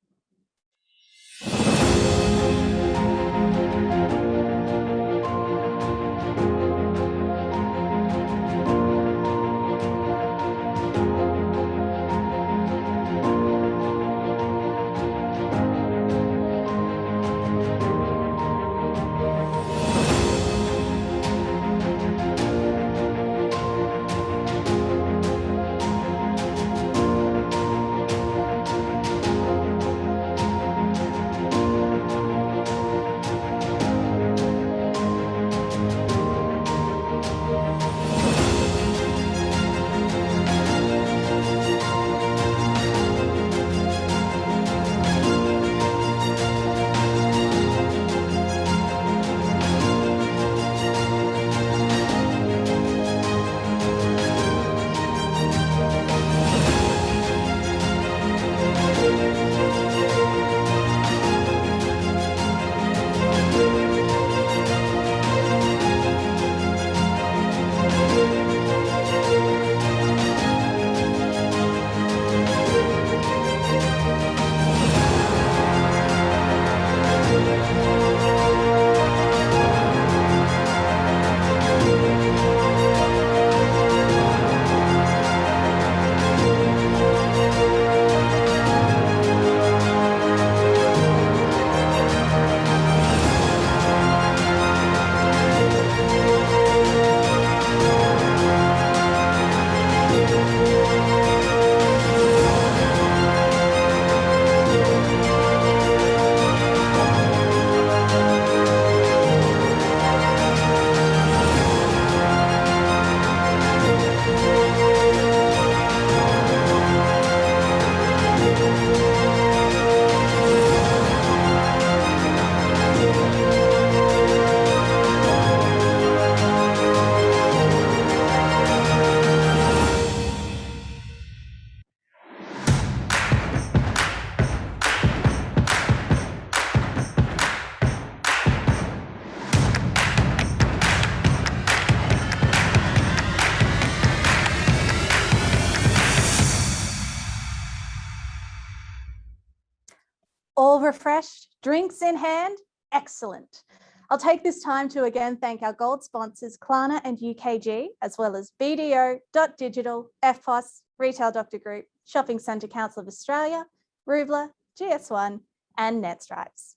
All refreshed, drinks in hand? Excellent. I'll take this time to again thank our gold sponsors, Klarna and UKG, as well as BDO, Digital, FPOS, Retail Doctor Group, Shopping Centre Council of Australia, Rubla, GS1, and NetStripes.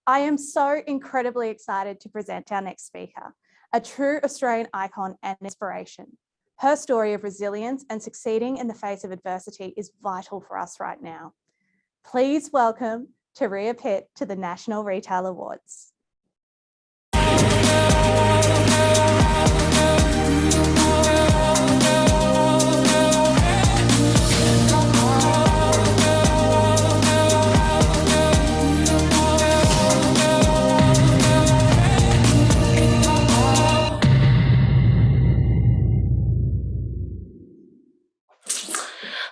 I am so incredibly excited to present our next speaker, a true Australian icon and inspiration. Her story of resilience and succeeding in the face of adversity is vital for us right now. Please welcome Turia Pitt to the National Retail Awards.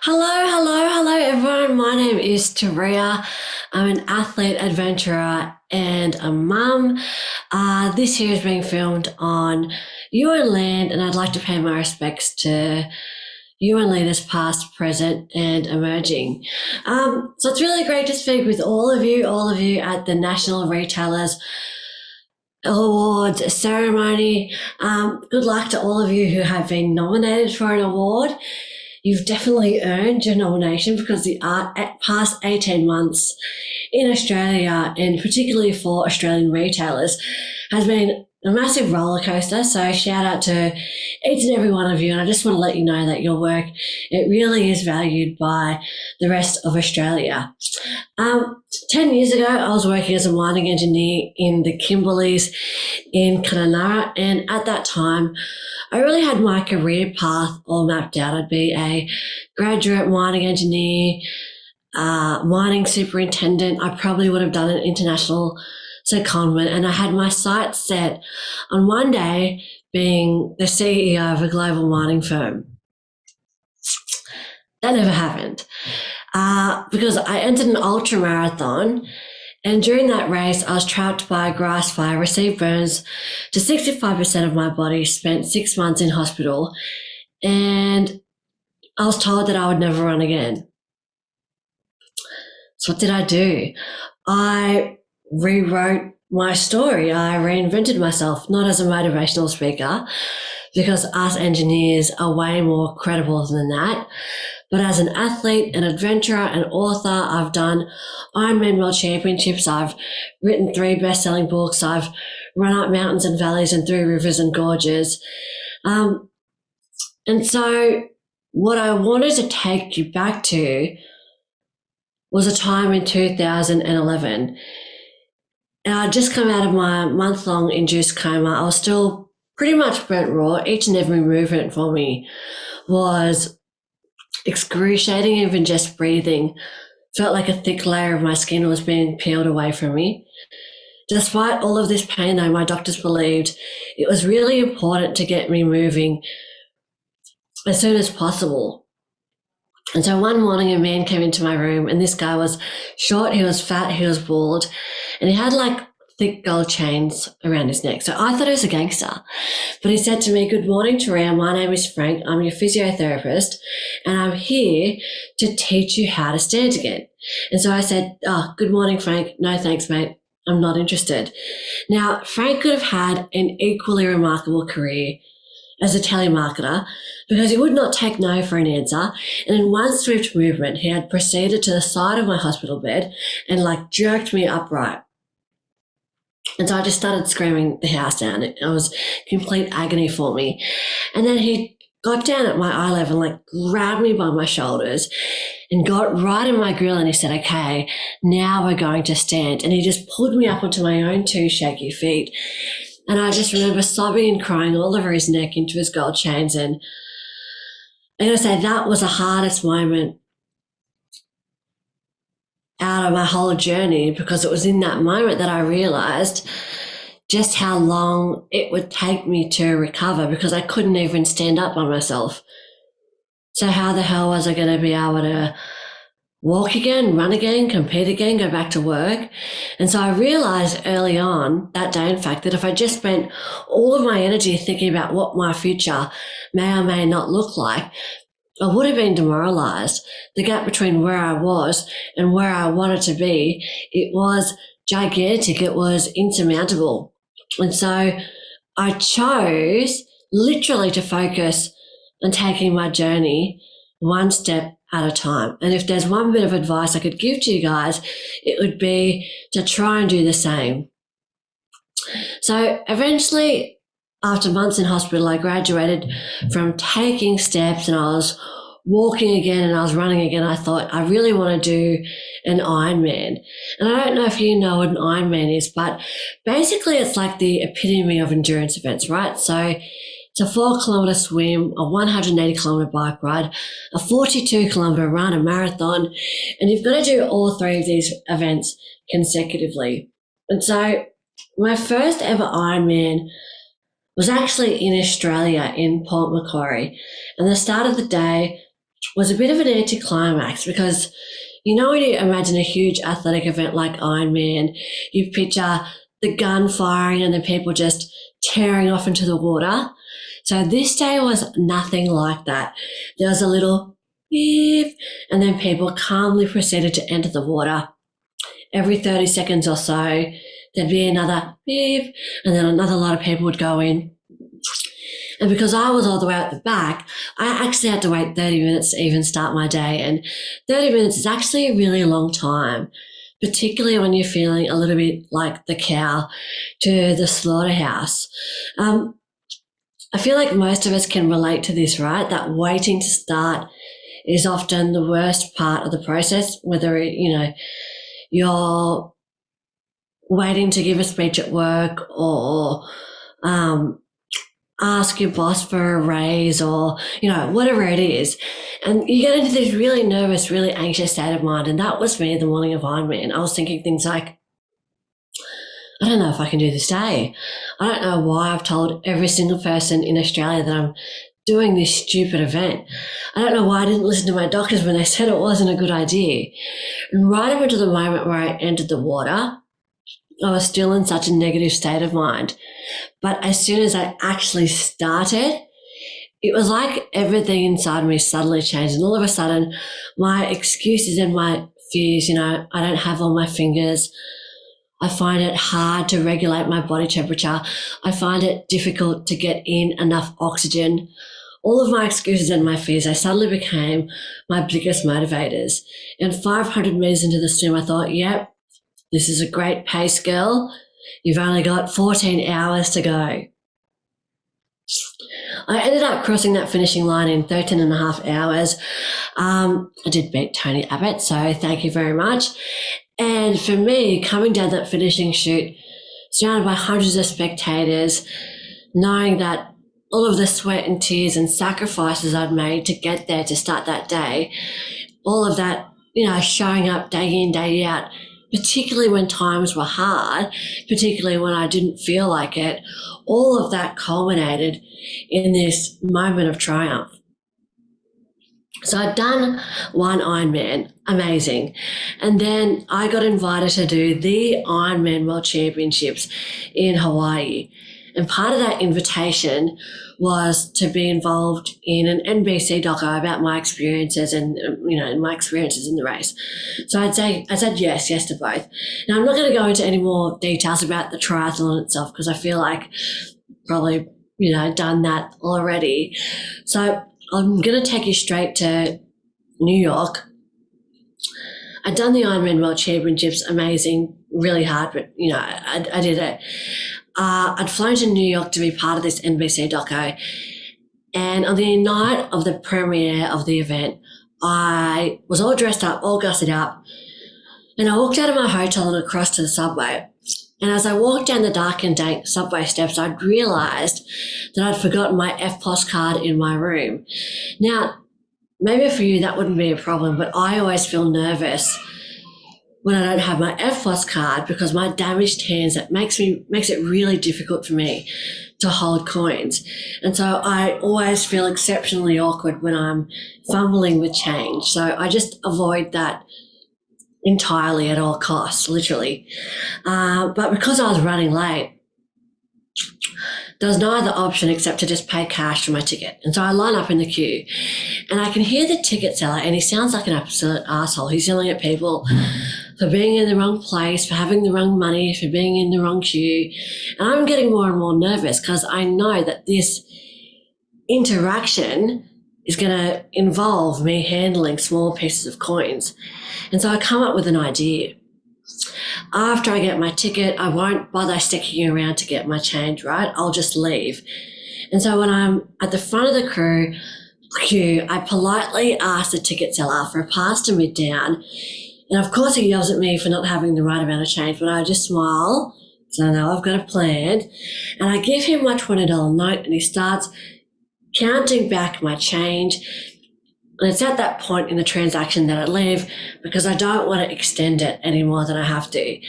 Hello everyone. My name is Turia. I'm an athlete, adventurer and a mum. This year is being filmed on UN land and I'd like to pay my respects to UN leaders past, present and emerging. So it's really great to speak with all of you at the National Retailers Awards ceremony. Good luck to all of you who have been nominated for an award. You've definitely earned your nomination because the past 18 months in Australia, and particularly for Australian retailers, has been a massive roller coaster. So shout out to each and every one of you. And I just want to let you know that your work, it really is valued by the rest of Australia. 10 years ago, I was working as a mining engineer in the Kimberleys in Callander. And at that time, I really had my career path all mapped out. I'd be a graduate mining engineer, mining superintendent. I probably would have done an international secondment, and I had my sights set on one day being the CEO of a global mining firm. That never happened because I entered an ultra marathon, and during that race, I was trapped by a grass fire, received burns to 65% of my body, spent 6 months in hospital, and I was told that I would never run again. So what did I do? I rewrote my story. I reinvented myself, not as a motivational speaker, because us engineers are way more credible than that, but as an athlete, an adventurer, an author. I've done Ironman World Championships. I've written 3 best-selling books. I've run up mountains and valleys and through rivers and gorges. And so what I wanted to take you back to was a time in 2011. And I'd just come out of my month-long induced coma. I was still pretty much burnt raw. Each and every movement for me was excruciating. Even just breathing felt like a thick layer of my skin was being peeled away from me. Despite all of this pain, though, my doctors believed it was really important to get me moving as soon as possible. And so one morning a man came into my room, and this guy was short, he was fat, he was bald, and he had like thick gold chains around his neck. So I thought he was a gangster. But he said to me, "Good morning, Turia. My name is Frank. I'm your physiotherapist, and I'm here to teach you how to stand again." And so I said, "Oh, good morning, Frank. No, thanks, mate. I'm not interested." Now, Frank could have had an equally remarkable career as a telemarketer because he would not take no for an answer. And in one swift movement, he had proceeded to the side of my hospital bed and like jerked me upright. And so I just started screaming the house down. It was complete agony for me. And then he got down at my eye level and like grabbed me by my shoulders and got right in my grill, and he said, "Okay, now we're going to stand." And he just pulled me up onto my own 2 shaky feet. And I just remember sobbing and crying all over his neck into his gold chains. And I'm going to say that was the hardest moment out of my whole journey, because it was in that moment that I realized just how long it would take me to recover, because I couldn't even stand up by myself. So how the hell was I going to be able to walk again, run again, compete again, go back to work? And so I realized early on that day, in fact, that if I just spent all of my energy thinking about what my future may or may not look like, I would have been demoralized. The gap between where I was and where I wanted to be, it was gigantic. It was insurmountable. And so I chose literally to focus on taking my journey one step at a time. And if there's one bit of advice I could give to you guys, it would be to try and do the same. So eventually, after months in hospital, I graduated from taking steps, and I was walking again and I was running again. I thought, I really want to do an Ironman. And I don't know if you know what an Ironman is, but basically it's like the epitome of endurance events, right? So it's a 4-kilometre swim, a 180-kilometre bike ride, a 42-kilometre run, a marathon, and you've got to do all 3 of these events consecutively. And so my first ever Ironman was actually in Australia, in Port Macquarie, and the start of the day was a bit of an anticlimax because, you know, when you imagine a huge athletic event like Ironman, you picture the gun firing and the people just tearing off into the water. So this day was nothing like that. There was a little beep, and then people calmly proceeded to enter the water. Every 30 seconds or so, there'd be another beep, and then another lot of people would go in. And because I was all the way at the back, I actually had to wait 30 minutes to even start my day. And 30 minutes is actually a really long time, particularly when you're feeling a little bit like the cow to the slaughterhouse. I feel like most of us can relate to this, right? That waiting to start is often the worst part of the process, whether, you know, you're waiting to give a speech at work or ask your boss for a raise or, you know, whatever it is. And you get into this really nervous, really anxious state of mind. And that was me the morning of Ironman. I was thinking things like, I don't know if I can do this day. I don't know why I've told every single person in Australia that I'm doing this stupid event. I don't know why I didn't listen to my doctors when they said it wasn't a good idea. And right up until the moment where I entered the water, I was still in such a negative state of mind. But as soon as I actually started, it was like everything inside me suddenly changed. And all of a sudden, my excuses and my fears, you know, I don't have all my fingers. I find it hard to regulate my body temperature. I find it difficult to get in enough oxygen. All of my excuses and my fears, they suddenly became my biggest motivators. And 500 meters into the swim, I thought, yep, this is a great pace, girl. You've only got 14 hours to go. I ended up crossing that finishing line in 13 and a half hours. I did beat Tony Abbott, so thank you very much. And for me, coming down that finishing chute, surrounded by hundreds of spectators, knowing that all of the sweat and tears and sacrifices I'd made to get there to start that day, all of that, you know, showing up day in, day out, particularly when times were hard, particularly when I didn't feel like it, all of that culminated in this moment of triumph. So I'd done one Ironman, amazing. And then I got invited to do the Ironman World Championships in Hawaii. And part of that invitation was to be involved in an NBC doco about my experiences and, you know, my experiences in the race. So I said yes to both. Now, I'm not going to go into any more details about the triathlon itself because I feel like probably, you know, done that already. So I'm going to take you straight to New York. I'd done the Ironman World Championships, amazing, really hard, but, you know, I did it. I'd flown to New York to be part of this NBC doco. And on the night of the premiere of the event, I was all dressed up, all gussied up. And I walked out of my hotel and across to the subway. And as I walked down the dark and dank subway steps, I'd realised that I'd forgotten my FPOS card in my room. Now, maybe for you that wouldn't be a problem, but I always feel nervous when I don't have my FPOS card because my damaged hands, that makes it really difficult for me to hold coins. And so I always feel exceptionally awkward when I'm fumbling with change. So I just avoid that entirely at all costs, literally. But because I was running late, there was no other option except to just pay cash for my ticket. And so I line up in the queue and I can hear the ticket seller, and he sounds like an absolute asshole. He's yelling at people for being in the wrong place, for having the wrong money, for being in the wrong queue. And I'm getting more and more nervous because I know that this interaction is going to involve me handling small pieces of coins. And so I come up with an idea. After I get my ticket, I won't bother sticking around to get my change, right? I'll just leave. And so when I'm at the front of the queue, I politely ask the ticket seller for a pass to mid down. And of course he yells at me for not having the right amount of change, but I just smile, so I know I've got a plan. And I give him my $20 note and he starts counting back my change. And it's at that point in the transaction that I leave because I don't want to extend it any more than I have to.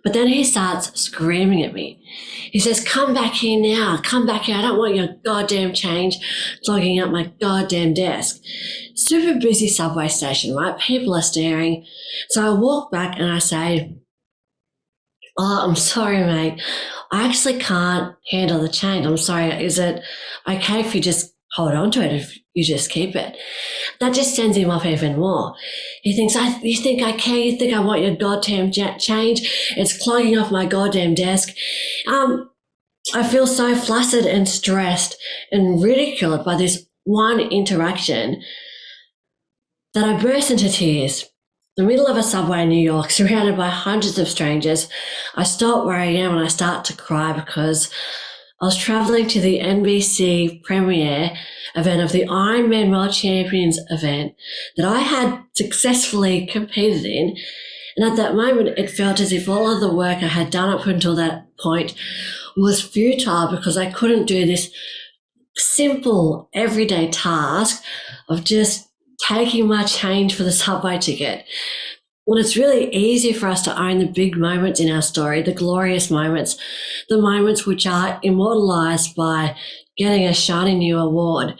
But then he starts screaming at me. He says, come back here now, come back here. I don't want your goddamn change clogging up my goddamn desk. Super busy subway station, right? People are staring. So I walk back and I say, oh, I'm sorry, mate. I actually can't handle the change. I'm sorry. Is it okay if you just hold on to it, if you just keep it? That just sends him off even more. He thinks, you think I care? You think I want your goddamn change? It's clogging off my goddamn desk. I feel so flustered and stressed and ridiculed by this one interaction that I burst into tears. In the middle of a subway in New York, surrounded by hundreds of strangers, I stop where I am and I start to cry because I was traveling to the NBC premiere event of the Ironman World Champions event that I had successfully competed in. And at that moment, it felt as if all of the work I had done up until that point was futile because I couldn't do this simple everyday task of just taking my change for the subway ticket. When it's really easy for us to own the big moments in our story, the glorious moments, the moments which are immortalized by getting a shiny new award.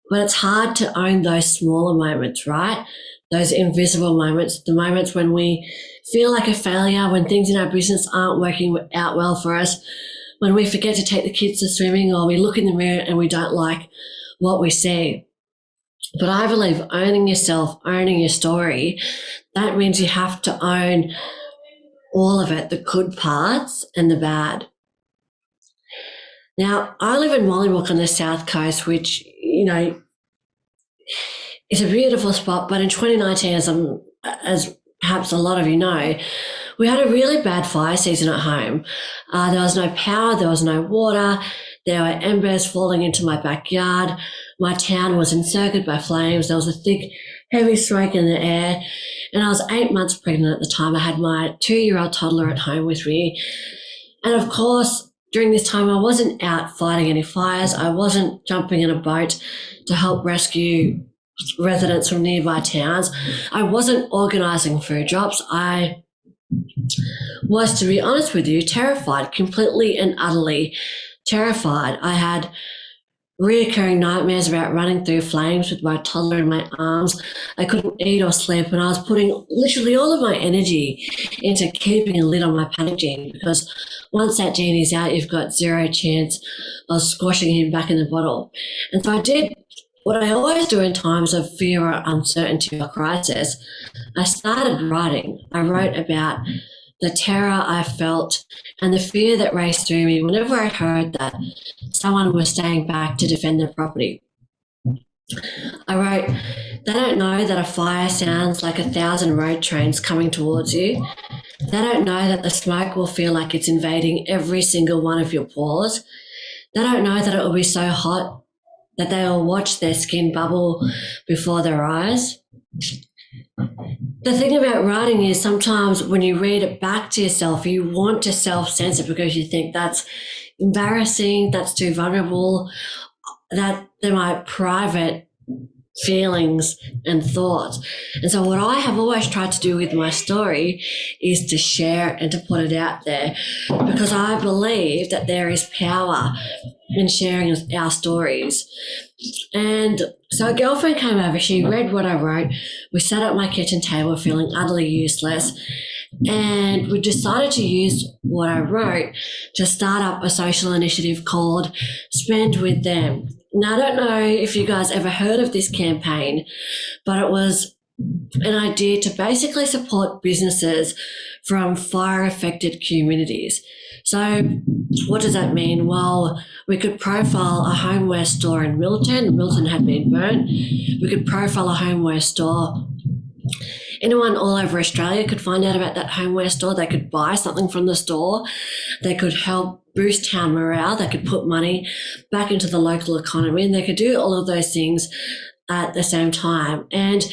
But it's hard to own those smaller moments, right? Those invisible moments, the moments when we feel like a failure, when things in our business aren't working out well for us, when we forget to take the kids to swimming, or we look in the mirror and we don't like what we see. But I believe owning yourself, owning your story, that means you have to own all of it, the good parts and the bad. Now, I live in Mollywood on the south coast, which, you know, is a beautiful spot. But in 2019, as perhaps a lot of you know, we had a really bad fire season at home. There was no power, there was no water, there were embers falling into my backyard. My town was encircled by flames. There was a thick, heavy smoke in the air. And I was 8 months pregnant at the time. I had my 2-year-old toddler at home with me. And of course, during this time, I wasn't out fighting any fires. I wasn't jumping in a boat to help rescue residents from nearby towns. I wasn't organising food drops. I was, to be honest with you, terrified, completely and utterly terrified. I had reoccurring nightmares about running through flames with my toddler in my arms. I couldn't eat or sleep, and I was putting literally all of my energy into keeping a lid on my panic genie, because once that genie's out, you've got zero chance of squashing him back in the bottle. And so I did what I always do in times of fear or uncertainty or crisis. I started writing. I wrote about the terror I felt and the fear that raced through me whenever I heard that someone was staying back to defend their property. I wrote, they don't know that a fire sounds like 1,000 road trains coming towards you. They don't know that the smoke will feel like it's invading every single one of your pores. They don't know that it will be so hot that they will watch their skin bubble before their eyes. The thing about writing is sometimes when you read it back to yourself, you want to self-censor because you think that's embarrassing, that's too vulnerable, that they're my private feelings and thoughts. And so what I have always tried to do with my story is to share and to put it out there, because I believe that there is power in sharing our stories. And so a girlfriend came over, she read what I wrote, we sat at my kitchen table feeling utterly useless, And we decided to use what I wrote to start up a social initiative called Spend With Them. Now, I don't know if you guys ever heard of this campaign, but it was an idea to basically support businesses from fire-affected communities. So what does that mean? Well, we could profile a homeware store in Milton. Milton had been burnt. We could profile a homeware store. Anyone all over Australia could find out about that homeware store. They could buy something from the store. They could help boost town morale. They could put money back into the local economy, and they could do all of those things at the same time. And,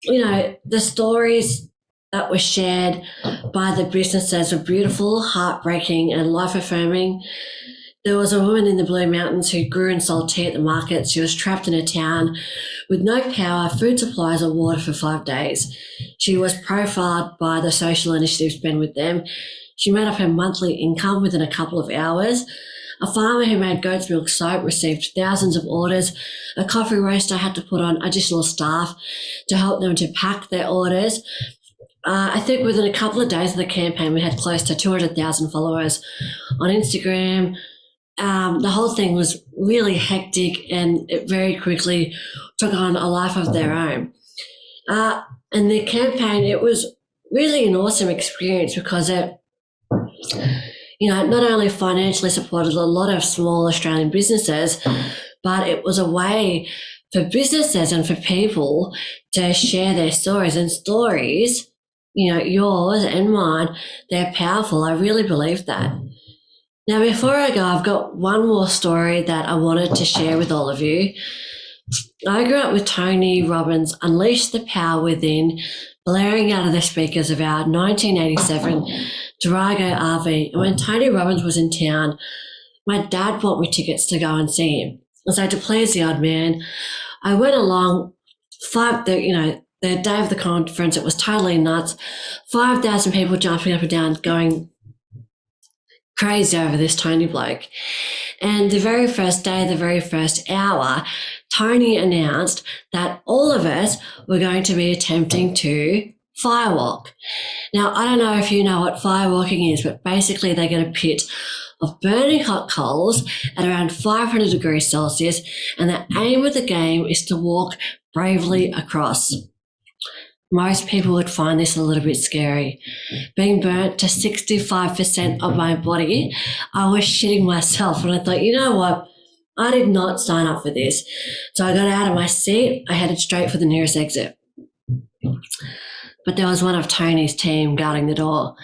you know, the stories that were shared by the businesses were beautiful, heartbreaking, and life-affirming. There was a woman in the Blue Mountains who grew and sold tea at the market. She was trapped in a town with no power, food supplies, or water for 5 days. She was profiled by the social initiative Spend With Them. She made up her monthly income within a couple of hours. A farmer who made goat's milk soap received thousands of orders. A coffee roaster had to put on additional staff to help them to pack their orders. I think within a couple of days of the campaign, we had close to 200,000 followers on Instagram. The whole thing was really hectic, and it very quickly took on a life of their own. And the campaign, it was really an awesome experience because it, you know, not only financially supported a lot of small Australian businesses, but it was a way for businesses and for people to share their stories. And stories, you know, yours and mine, they're powerful. I really believe that. Now, before I go, I've got one more story that I wanted to share with all of you. I grew up with Tony Robbins' Unleash the Power Within blaring out of the speakers of our 1987 Durago RV. And when Tony Robbins was in town, my dad bought me tickets to go and see him. And so to please the odd man, I went along. The day of the conference, it was totally nuts. 5,000 people jumping up and down, going crazy over this Tony bloke. And the very first day, the very first hour, Tony announced that all of us were going to be attempting to firewalk. Now, I don't know if you know what firewalking is, but basically they get a pit of burning hot coals at around 500 degrees Celsius, and the aim of the game is to walk bravely across. Most people would find this a little bit scary. Being burnt to 65% of my body, I was shitting myself, and I thought, you know what? I did not sign up for this. So I got out of my seat. I headed straight for the nearest exit. But there was one of Tony's team guarding the door.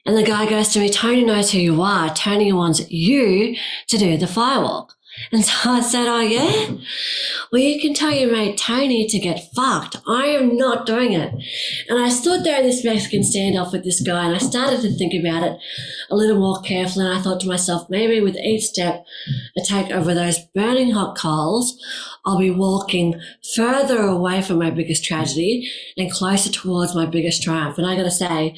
And the guy goes to me, Tony knows who you are. Tony wants you to do the firewalk. And so I said, oh, yeah? Well, you can tell your mate Tony to get fucked. I am not doing it. And I stood there in this Mexican standoff with this guy, and I started to think about it a little more carefully. And I thought to myself, maybe with each step I take over those burning hot coals, I'll be walking further away from my biggest tragedy and closer towards my biggest triumph. And I got to say,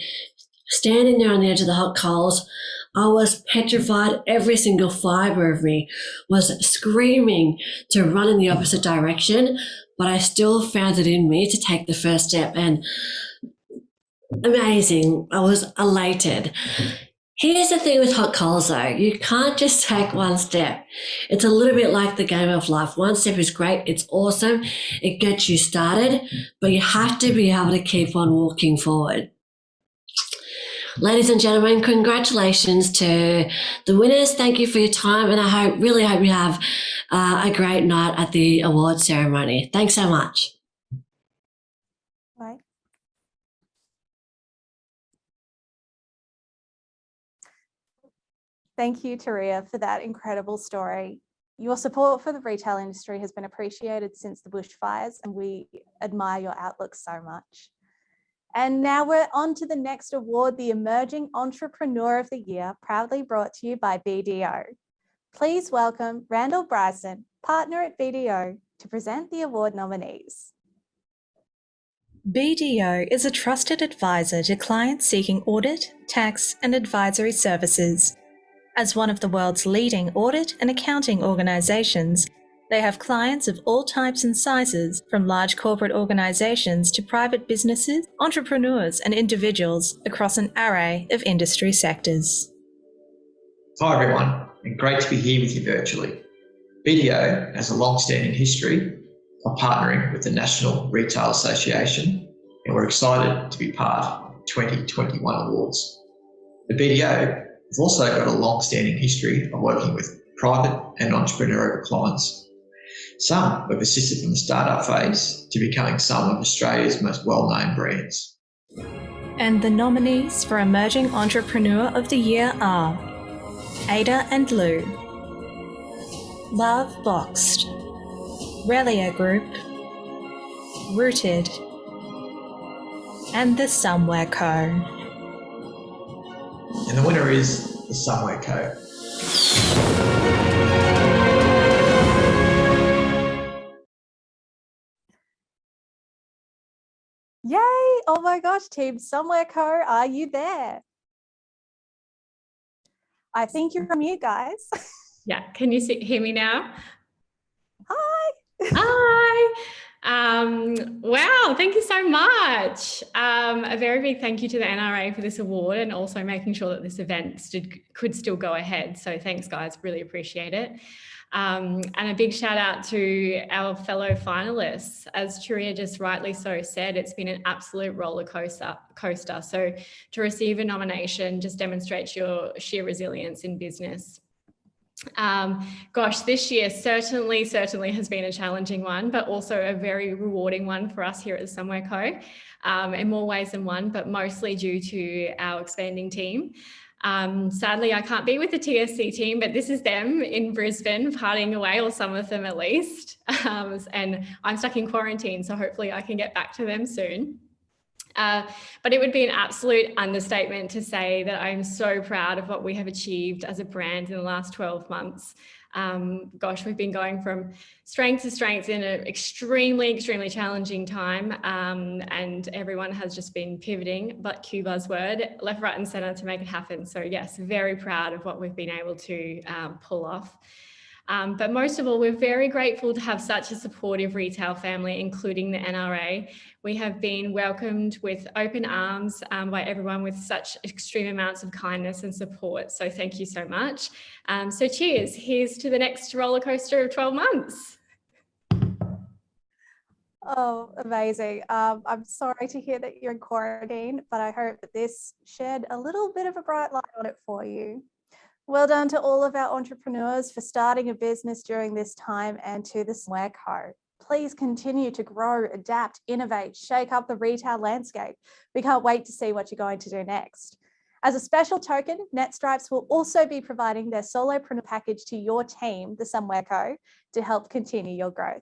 standing there on the edge of the hot coals, I was petrified. Every single fibre of me was screaming to run in the opposite direction, but I still found it in me to take the first step. And amazing. I was elated. Here's the thing with hot coals, though. You can't just take one step. It's a little bit like the game of life. One step is great. It's awesome. It gets you started, but you have to be able to keep on walking forward. Ladies and gentlemen, congratulations to the winners. Thank you for your time, and I really hope you have a great night at the award ceremony. Thanks so much. Right. Thank you, Turia, for that incredible story. Your support for the retail industry has been appreciated since the bushfires, and we admire your outlook so much. And now we're on to the next award, the Emerging Entrepreneur of the Year, proudly brought to you by BDO. Please welcome Randall Bryson, partner at BDO, to present the award nominees. BDO is a trusted advisor to clients seeking audit, tax, and advisory services. As one of the world's leading audit and accounting organisations, They have clients of all types and sizes, from large corporate organisations to private businesses, entrepreneurs and individuals across an array of industry sectors. Hi everyone, and great to be here with you virtually. BDO has a long-standing history of partnering with the National Retail Association, and we're excited to be part of the 2021 awards. The BDO has also got a long-standing history of working with private and entrepreneurial clients. Some have assisted from the startup phase to becoming some of Australia's most well-known brands. And the nominees for Emerging Entrepreneur of the Year are Ada and Lou, Love Boxed, Relia Group, Rooted, and The Somewhere Co. And the winner is The Somewhere Co. Yay! Oh my gosh, Team Somewhere Co, are you there? I think you're on mute, guys. Yeah, can you hear me now? Hi. Hi. Wow, thank you so much. A very big thank you to the NRA for this award and also making sure that this event could still go ahead. So thanks, guys, really appreciate it. And a big shout out to our fellow finalists. As Turia just rightly so said, it's been an absolute roller coaster. So to receive a nomination just demonstrates your sheer resilience in business. Gosh, this year certainly has been a challenging one, but also a very rewarding one for us here at the Somewhere Co, in more ways than one, but mostly due to our expanding team. Sadly, I can't be with the TSC team, but this is them in Brisbane partying away, or some of them at least. And I'm stuck in quarantine, so hopefully I can get back to them soon. But it would be an absolute understatement to say that I'm so proud of what we have achieved as a brand in the last 12 months. Gosh, we've been going from strength to strength in an extremely challenging time, and everyone has just been pivoting, but cue buzzword, left, right and centre to make it happen. So yes, very proud of what we've been able to pull off. But most of all, we're very grateful to have such a supportive retail family, including the NRA. We have been welcomed with open arms by everyone with such extreme amounts of kindness and support. So thank you so much. So cheers. Here's to the next roller coaster of 12 months. Oh, amazing. I'm sorry to hear that you're in quarantine, but I hope that this shed a little bit of a bright light on it for you. Well done to all of our entrepreneurs for starting a business during this time, and to the Somewhere Co. Please continue to grow, adapt, innovate, shake up the retail landscape. We can't wait to see what you're going to do next. As a special token, NetStripes will also be providing their solopreneur package to your team, the Somewhere Co, to help continue your growth.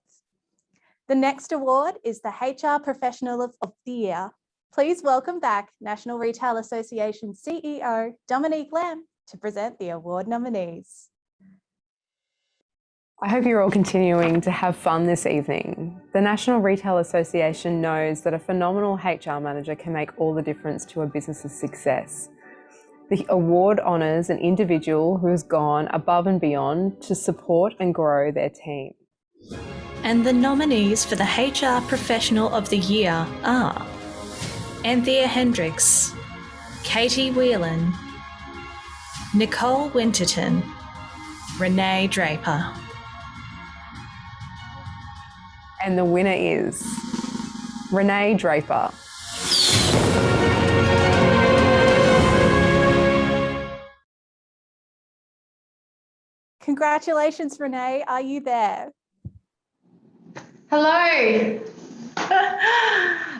The next award is the HR Professional of the Year. Please welcome back National Retail Association CEO, Dominique Lamb, to present the award nominees. I hope you're all continuing to have fun this evening. The National Retail Association knows that a phenomenal HR manager can make all the difference to a business's success. The award honours an individual who has gone above and beyond to support and grow their team. And the nominees for the HR Professional of the Year are Anthea Hendricks, Katie Whelan, Nicole Winterton, Renee Draper. And the winner is Renee Draper. Congratulations, Renee. Are you there? Hello.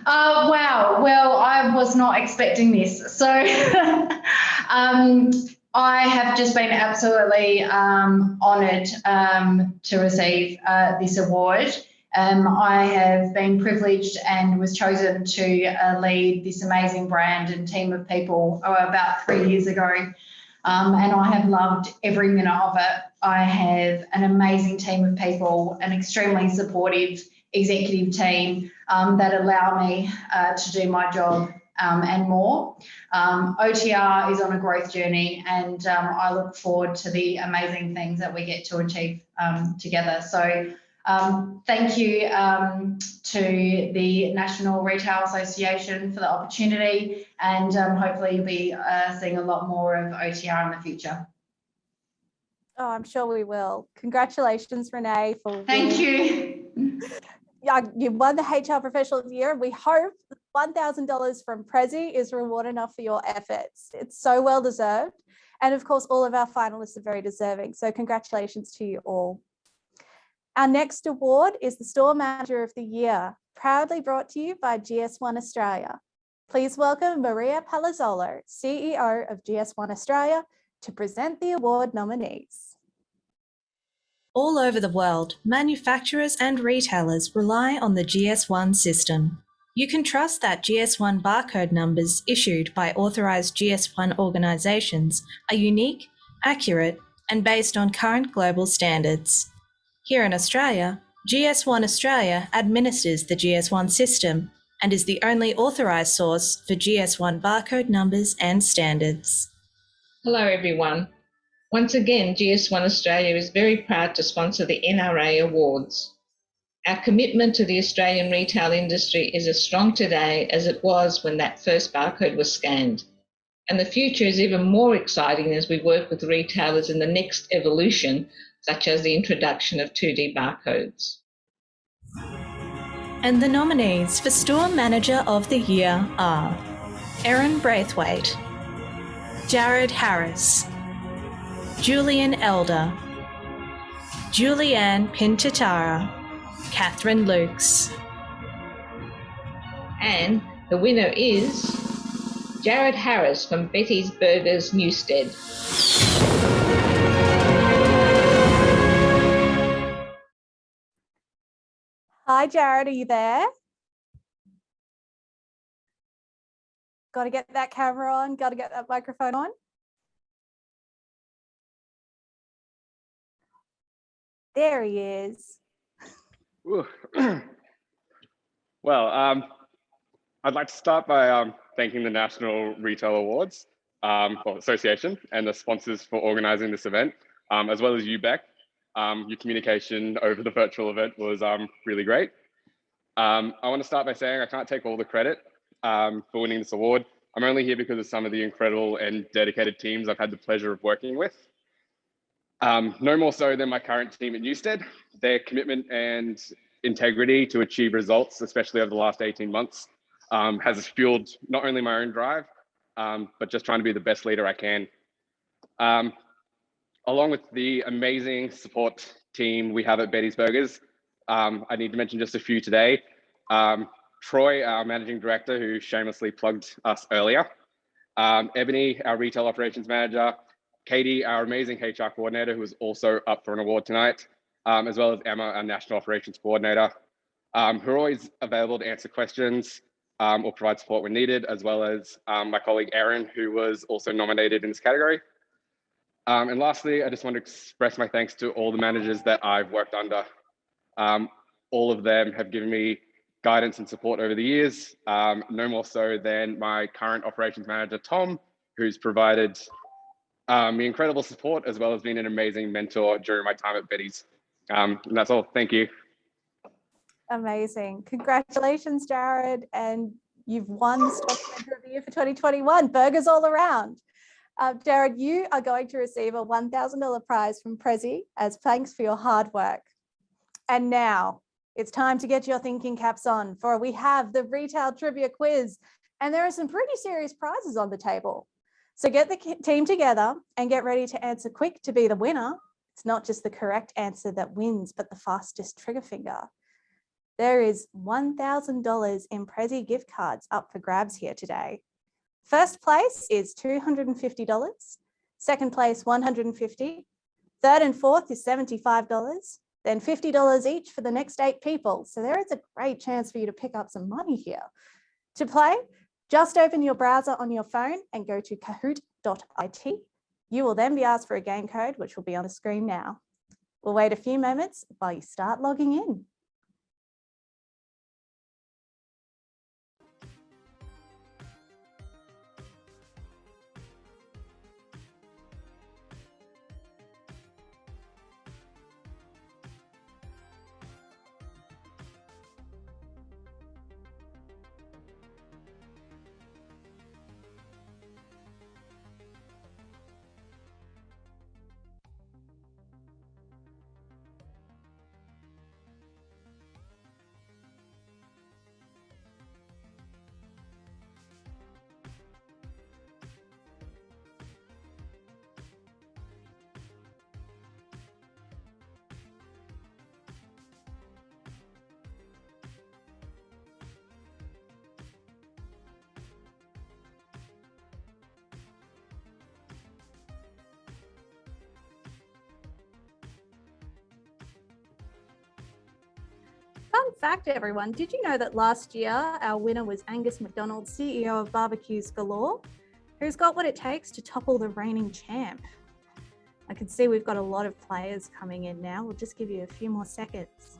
Wow. Well, I was not expecting this. So I have just been absolutely honoured to receive this award. I have been privileged and was chosen to lead this amazing brand and team of people about 3 years ago. And I have loved every minute of it. I have an amazing team of people, an extremely supportive executive team that allow me to do my job and more. OTR is on a growth journey, and I look forward to the amazing things that we get to achieve together. So thank you to the National Retail Association for the opportunity, and hopefully you'll be seeing a lot more of OTR in the future. Oh, I'm sure we will. Congratulations, Renee, for Thank you. Yeah, you won the HR Professional of the Year. We hope $1,000 from Prezi is reward enough for your efforts. It's so well deserved. And of course, all of our finalists are very deserving. So congratulations to you all. Our next award is the Store Manager of the Year, proudly brought to you by GS1 Australia. Please welcome Maria Palazzolo, CEO of GS1 Australia, to present the award nominees. All over the world, manufacturers and retailers rely on the GS1 system. You can trust that GS1 barcode numbers issued by authorised GS1 organisations are unique, accurate, and based on current global standards. Here in Australia, GS1 Australia administers the GS1 system and is the only authorised source for GS1 barcode numbers and standards. Hello everyone. Once again, GS1 Australia is very proud to sponsor the NRA Awards. Our commitment to the Australian retail industry is as strong today as it was when that first barcode was scanned. And the future is even more exciting as we work with retailers in the next evolution, such as the introduction of 2D barcodes. And the nominees for Store Manager of the Year are Erin Braithwaite, Jared Harris, Julian Elder, Julianne Pintatara, Catherine Lukes. And the winner is Jared Harris from Betty's Burgers, Newstead. Hi, Jared, are you there? Got to get that camera on, got to get that microphone on. There he is. Well, I'd like to start by thanking the National Retail Awards Association and the sponsors for organising this event, as well as you, Beck. Your communication over the virtual event was really great. I want to start by saying I can't take all the credit for winning this award. I'm only here because of some of the incredible and dedicated teams I've had the pleasure of working with. No more so than my current team at Newstead. Their commitment and integrity to achieve results, especially over the last 18 months, has fueled not only my own drive, but just trying to be the best leader I can. Along with the amazing support team we have at Betty's Burgers, I need to mention just a few today. Troy, our managing director, who shamelessly plugged us earlier. Ebony, our retail operations manager. Katie, our amazing HR coordinator, who is also up for an award tonight, as well as Emma, our national operations coordinator, who are always available to answer questions or provide support when needed, as well as my colleague Erin, who was also nominated in this category. And lastly, I just want to express my thanks to all the managers that I've worked under. All of them have given me guidance and support over the years, no more so than my current operations manager, Tom, who's provided me incredible support, as well as being an amazing mentor during my time at Betty's. And that's all. Thank you. Amazing. Congratulations, Jared. And you've won the Store Manager of the Year for 2021. Burgers all around. Jared, you are going to receive a $1,000 prize from Prezi as thanks for your hard work. And now it's time to get your thinking caps on, for we have the retail trivia quiz, and there are some pretty serious prizes on the table. So get the team together and get ready to answer quick to be the winner. It's not just the correct answer that wins, but the fastest trigger finger. There is $1,000 in Prezi gift cards up for grabs here today. First place is $250. Second place, $150. Third and fourth is $75. Then $50 each for the next 8 people. So there is a great chance for you to pick up some money here. To play, just open your browser on your phone and go to kahoot.it. You will then be asked for a game code, which will be on the screen now. We'll wait a few moments while you start logging in. Fun fact, everyone, did you know that last year our winner was Angus McDonald, CEO of Barbecues Galore, who's got what it takes to topple the reigning champ? I can see we've got a lot of players coming in now. We'll just give you a few more seconds.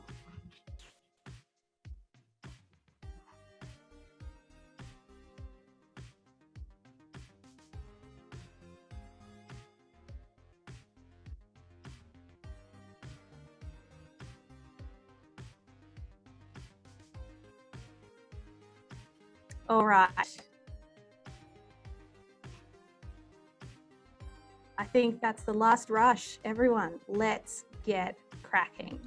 All right. I think that's the last rush. Everyone, let's get cracking.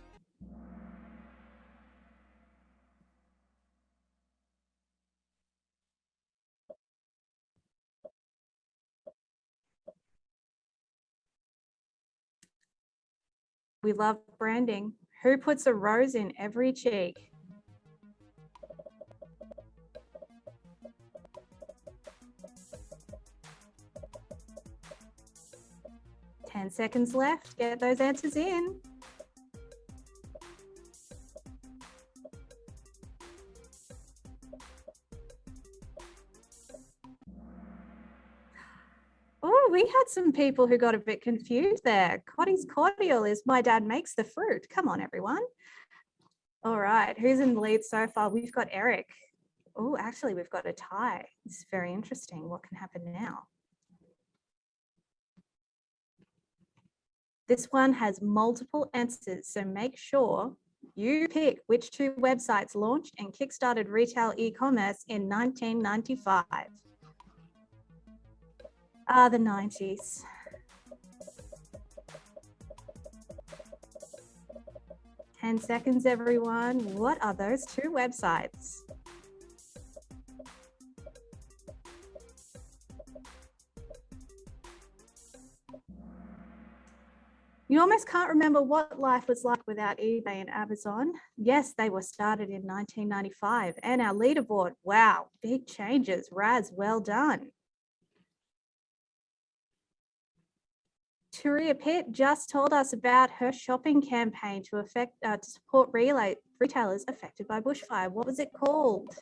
We love branding. Who puts a rose in every cheek? Ten seconds left. Get those answers in. Oh, we had some people who got a bit confused there. Cotty's cordial is my dad makes the fruit. Come on, everyone. All right, who's in the lead so far? We've got Eric. Oh, actually, we've got a tie. This is very interesting. What can happen now? This one has multiple answers, so make sure you pick which two websites launched and kickstarted retail e-commerce in 1995. The 90s. Ten seconds, everyone. What are those two websites? You almost can't remember what life was like without eBay and Amazon. Yes, they were started in 1995. And our leaderboard, wow, big changes. Raz, well done. Turia Pitt just told us about her shopping campaign to support retailers affected by bushfire. What was it called?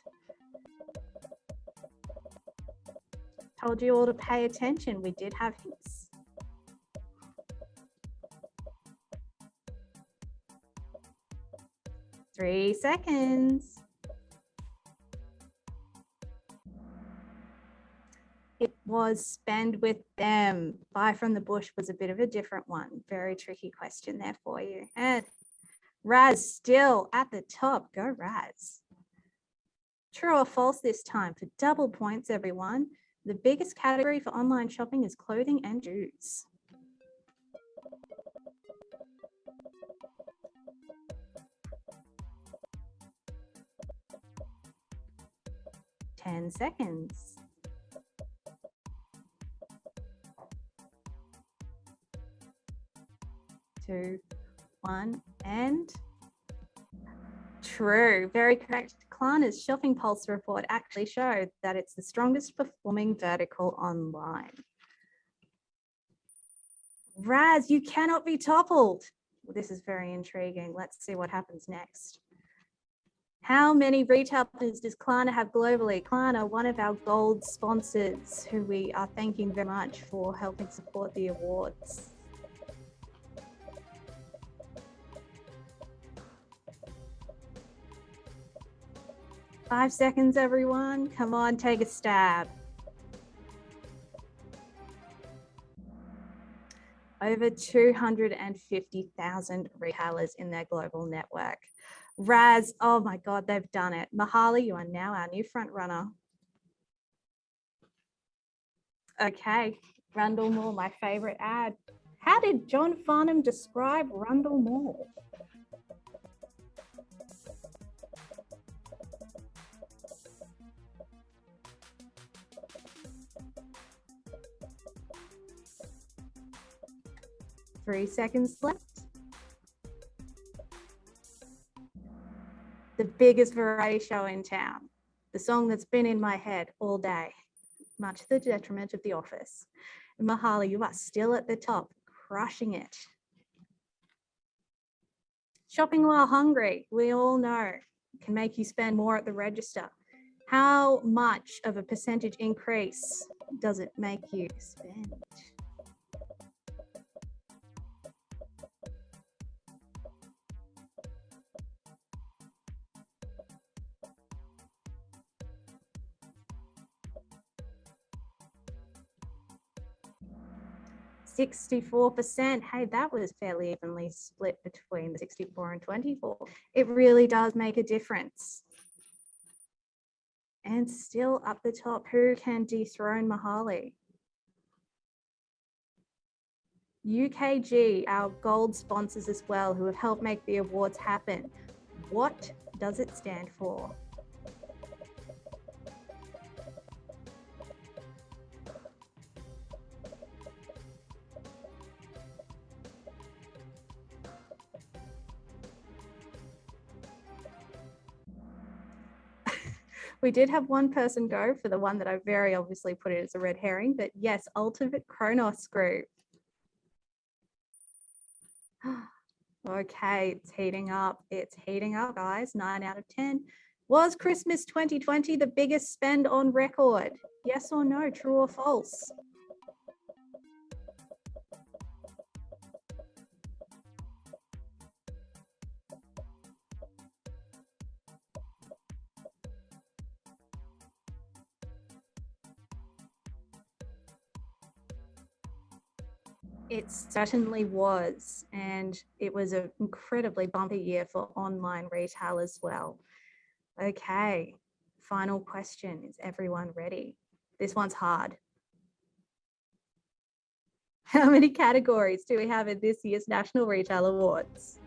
Told you all to pay attention. We did have hints. Three seconds. It was Spend with Them. Buy from the bush was a bit of a different one. Very tricky question there for you. And Raz still at the top. Go Raz. True or false this time for double points, everyone. The biggest category for online shopping is clothing and shoes. Ten seconds. 2, 1, and true. Very correct. Klarna's Shopping Pulse report actually showed that it's the strongest performing vertical online. Raz, you cannot be toppled. Well, this is very intriguing. Let's see what happens next. How many retail partners does Klarna have globally? Klarna, one of our gold sponsors, who we are thanking very much for helping support the awards. Five seconds, everyone. Come on, take a stab. Over 250,000 retailers in their global network. Raz, oh my God, they've done it. Mahala, you are now our new front runner. Okay, Rundle Mall, my favorite ad. How did John Farnham describe Rundle Mall? Three seconds left. The biggest variety show in town. The song that's been in my head all day, much to the detriment of The Office. And Mahala, you are still at the top, crushing it. Shopping while hungry, we all know can make you spend more at the register. How much of a percentage increase does it make you spend? %64%. Hey, that was fairly evenly split between the 64 and 24. It really does make a difference. And still up the top, who can dethrone Mahali? UKG, our gold sponsors as well, who have helped make the awards happen. What does it stand for? We did have one person go for the one that I very obviously put it as a red herring, but yes, Ultimate Kronos Group. Okay, it's heating up. It's heating up, guys. 9 out of 10. Was Christmas 2020 the biggest spend on record? Yes or no, true or false? It certainly was, and it was an incredibly bumpy year for online retail as well. Okay, final question. Is everyone ready? This one's hard. How many categories do we have in this year's National Retail Awards?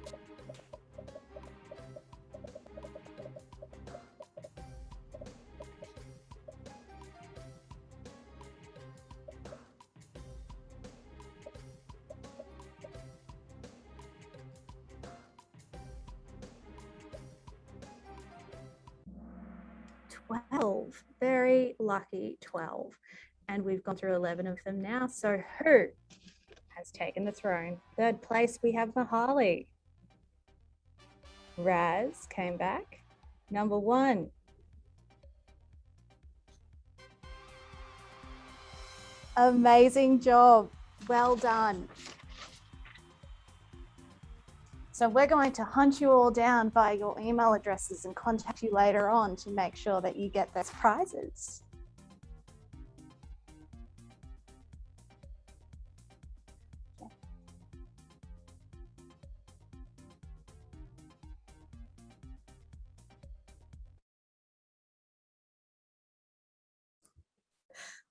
Very lucky 12. And we've gone through 11 of them now. So who has taken the throne? Third place, we have Mahali. Raz came back. Number 1. Amazing job. Well done. So we're going to hunt you all down by your email addresses and contact you later on to make sure that you get those prizes.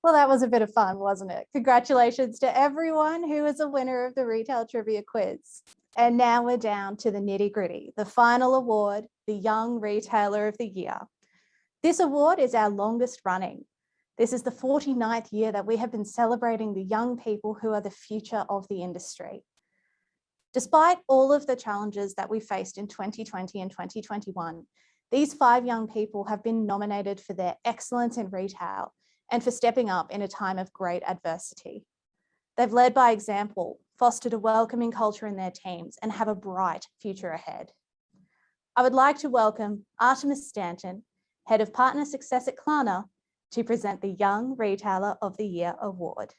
Well, that was a bit of fun, wasn't it? Congratulations to everyone who is a winner of the Retail Trivia Quiz. And now we're down to the nitty-gritty, the final award, the Young Retailer of the Year. This award is our longest running. This is the 49th year that we have been celebrating the young people who are the future of the industry. Despite all of the challenges that we faced in 2020 and 2021, these 5 young people have been nominated for their excellence in retail and for stepping up in a time of great adversity. They've led by example, fostered a welcoming culture in their teams, and have a bright future ahead. I would like to welcome Artemis Stanton, Head of Partner Success at Klarna, to present the Young Retailer of the Year Award.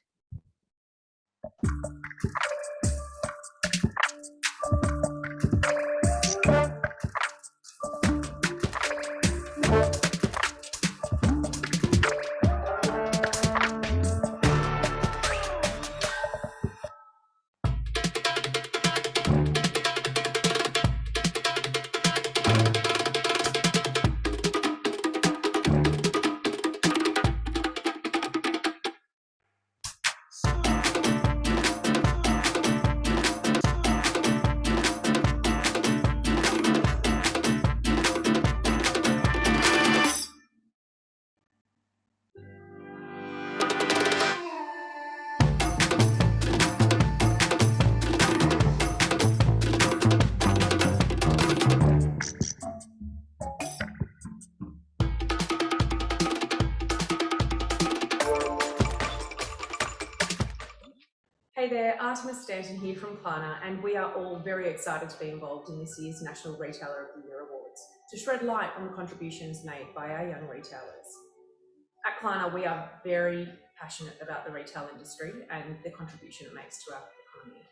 Hey there, Artemis Stanton here from Klarna, and we are all very excited to be involved in this year's National Retailer of the Year Awards. to shed light on the contributions made by our young retailers. At Callander, we are very passionate about the retail industry and the contribution it makes to our economy.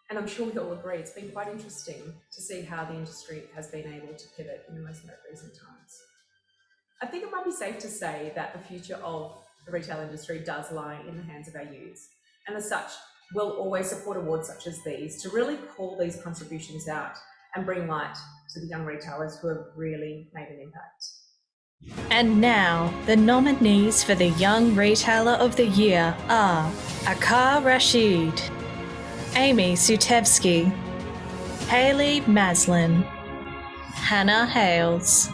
And I'm sure we all agree it's been quite interesting to see how the industry has been able to pivot in the most recent times. I think it might be safe to say that the future of the retail industry does lie in the hands of our youths, and as such, we'll always support awards such as these to really call these contributions out and bring light to the young retailers who have really made an impact. And now, the nominees for the Young Retailer of the Year are Akar Rashid, Amy Sutevsky, Hayley Maslin, Hannah Hales,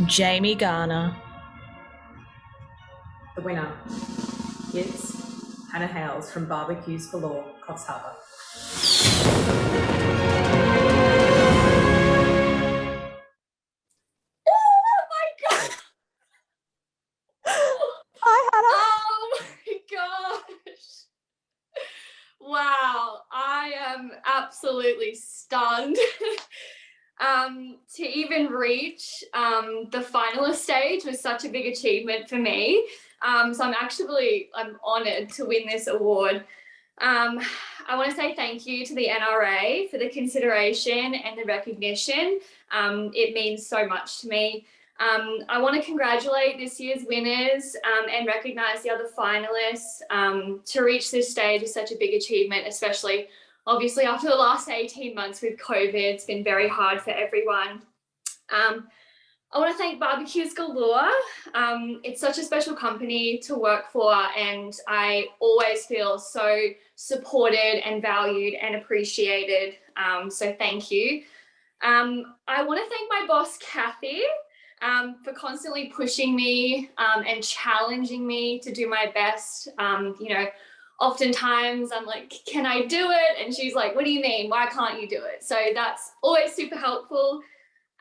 Jamie Garner. The winner is Hannah Hales from Barbecues Galore, Coffs Harbour. Oh my God! Hi, Hannah. Oh my gosh! Wow, I am absolutely stunned. To even reach the finalist stage was such a big achievement for me. So I'm honoured to win this award. I want to say thank you to the NRA for the consideration and the recognition. It means so much to me. I want to congratulate this year's winners and recognise the other finalists. To reach this stage is such a big achievement, especially obviously after the last 18 months with COVID. It's been very hard for everyone. I want to thank Barbecues Galore. It's such a special company to work for, and I always feel so supported and valued and appreciated. So thank you. I want to thank my boss, Kathy, for constantly pushing me and challenging me to do my best. Oftentimes I'm like, can I do it? And she's like, what do you mean? Why can't you do it? So that's always super helpful.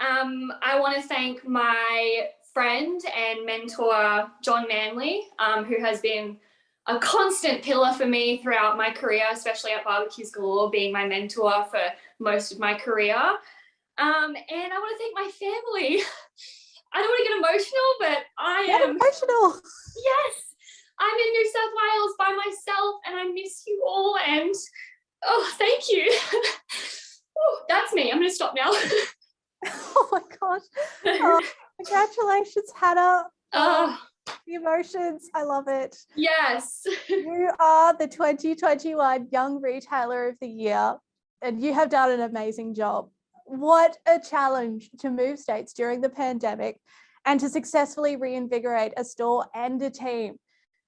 I want to thank my friend and mentor, John Manley, who has been a constant pillar for me throughout my career, especially at Barbecues Galore, being my mentor for most of my career. And I want to thank my family. I don't want to get emotional, but I am emotional. Yes. I'm in New South Wales by myself and I miss you all, and oh, thank you. Ooh, that's me. I'm going to stop now. Oh my gosh. Oh, congratulations, Hannah. The emotions. I love it. Yes. You are the 2021 Young Retailer of the Year, and you have done an amazing job. What a challenge to move states during the pandemic and to successfully reinvigorate a store and a team.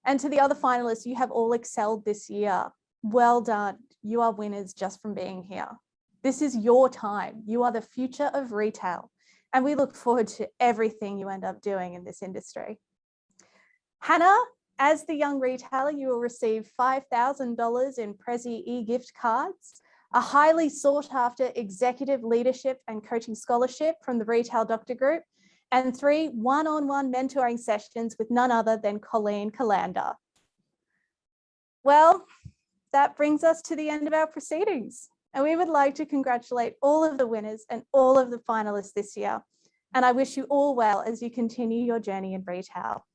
And to the other finalists, you have all excelled this year. Well done. You are winners just from being here. This is your time. You are the future of retail. And we look forward to everything you end up doing in this industry. Hannah, as the Young Retailer, you will receive $5,000 in Prezi e-gift cards, a highly sought after executive leadership and coaching scholarship from the Retail Doctor Group, and 3 one-on-one mentoring sessions with none other than Colleen Callander. Well, that brings us to the end of our proceedings. And we would like to congratulate all of the winners and all of the finalists this year. And I wish you all well as you continue your journey in retail.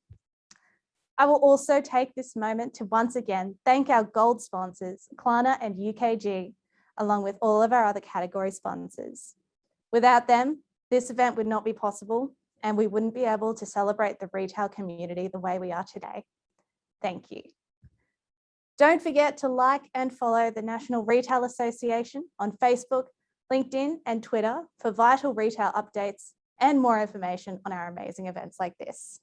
I will also take this moment to once again thank our gold sponsors, Klarna and UKG, along with all of our other category sponsors. Without them, this event would not be possible, and we wouldn't be able to celebrate the retail community the way we are today. Thank you. Don't forget to like and follow the National Retail Association on Facebook, LinkedIn, and Twitter for vital retail updates and more information on our amazing events like this.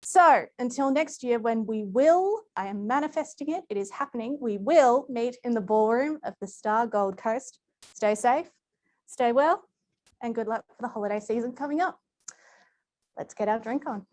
So until next year, when we will, I am manifesting it, it is happening, we will meet in the ballroom of the Star Gold Coast. Stay safe, stay well, and good luck for the holiday season coming up. Let's get our drink on.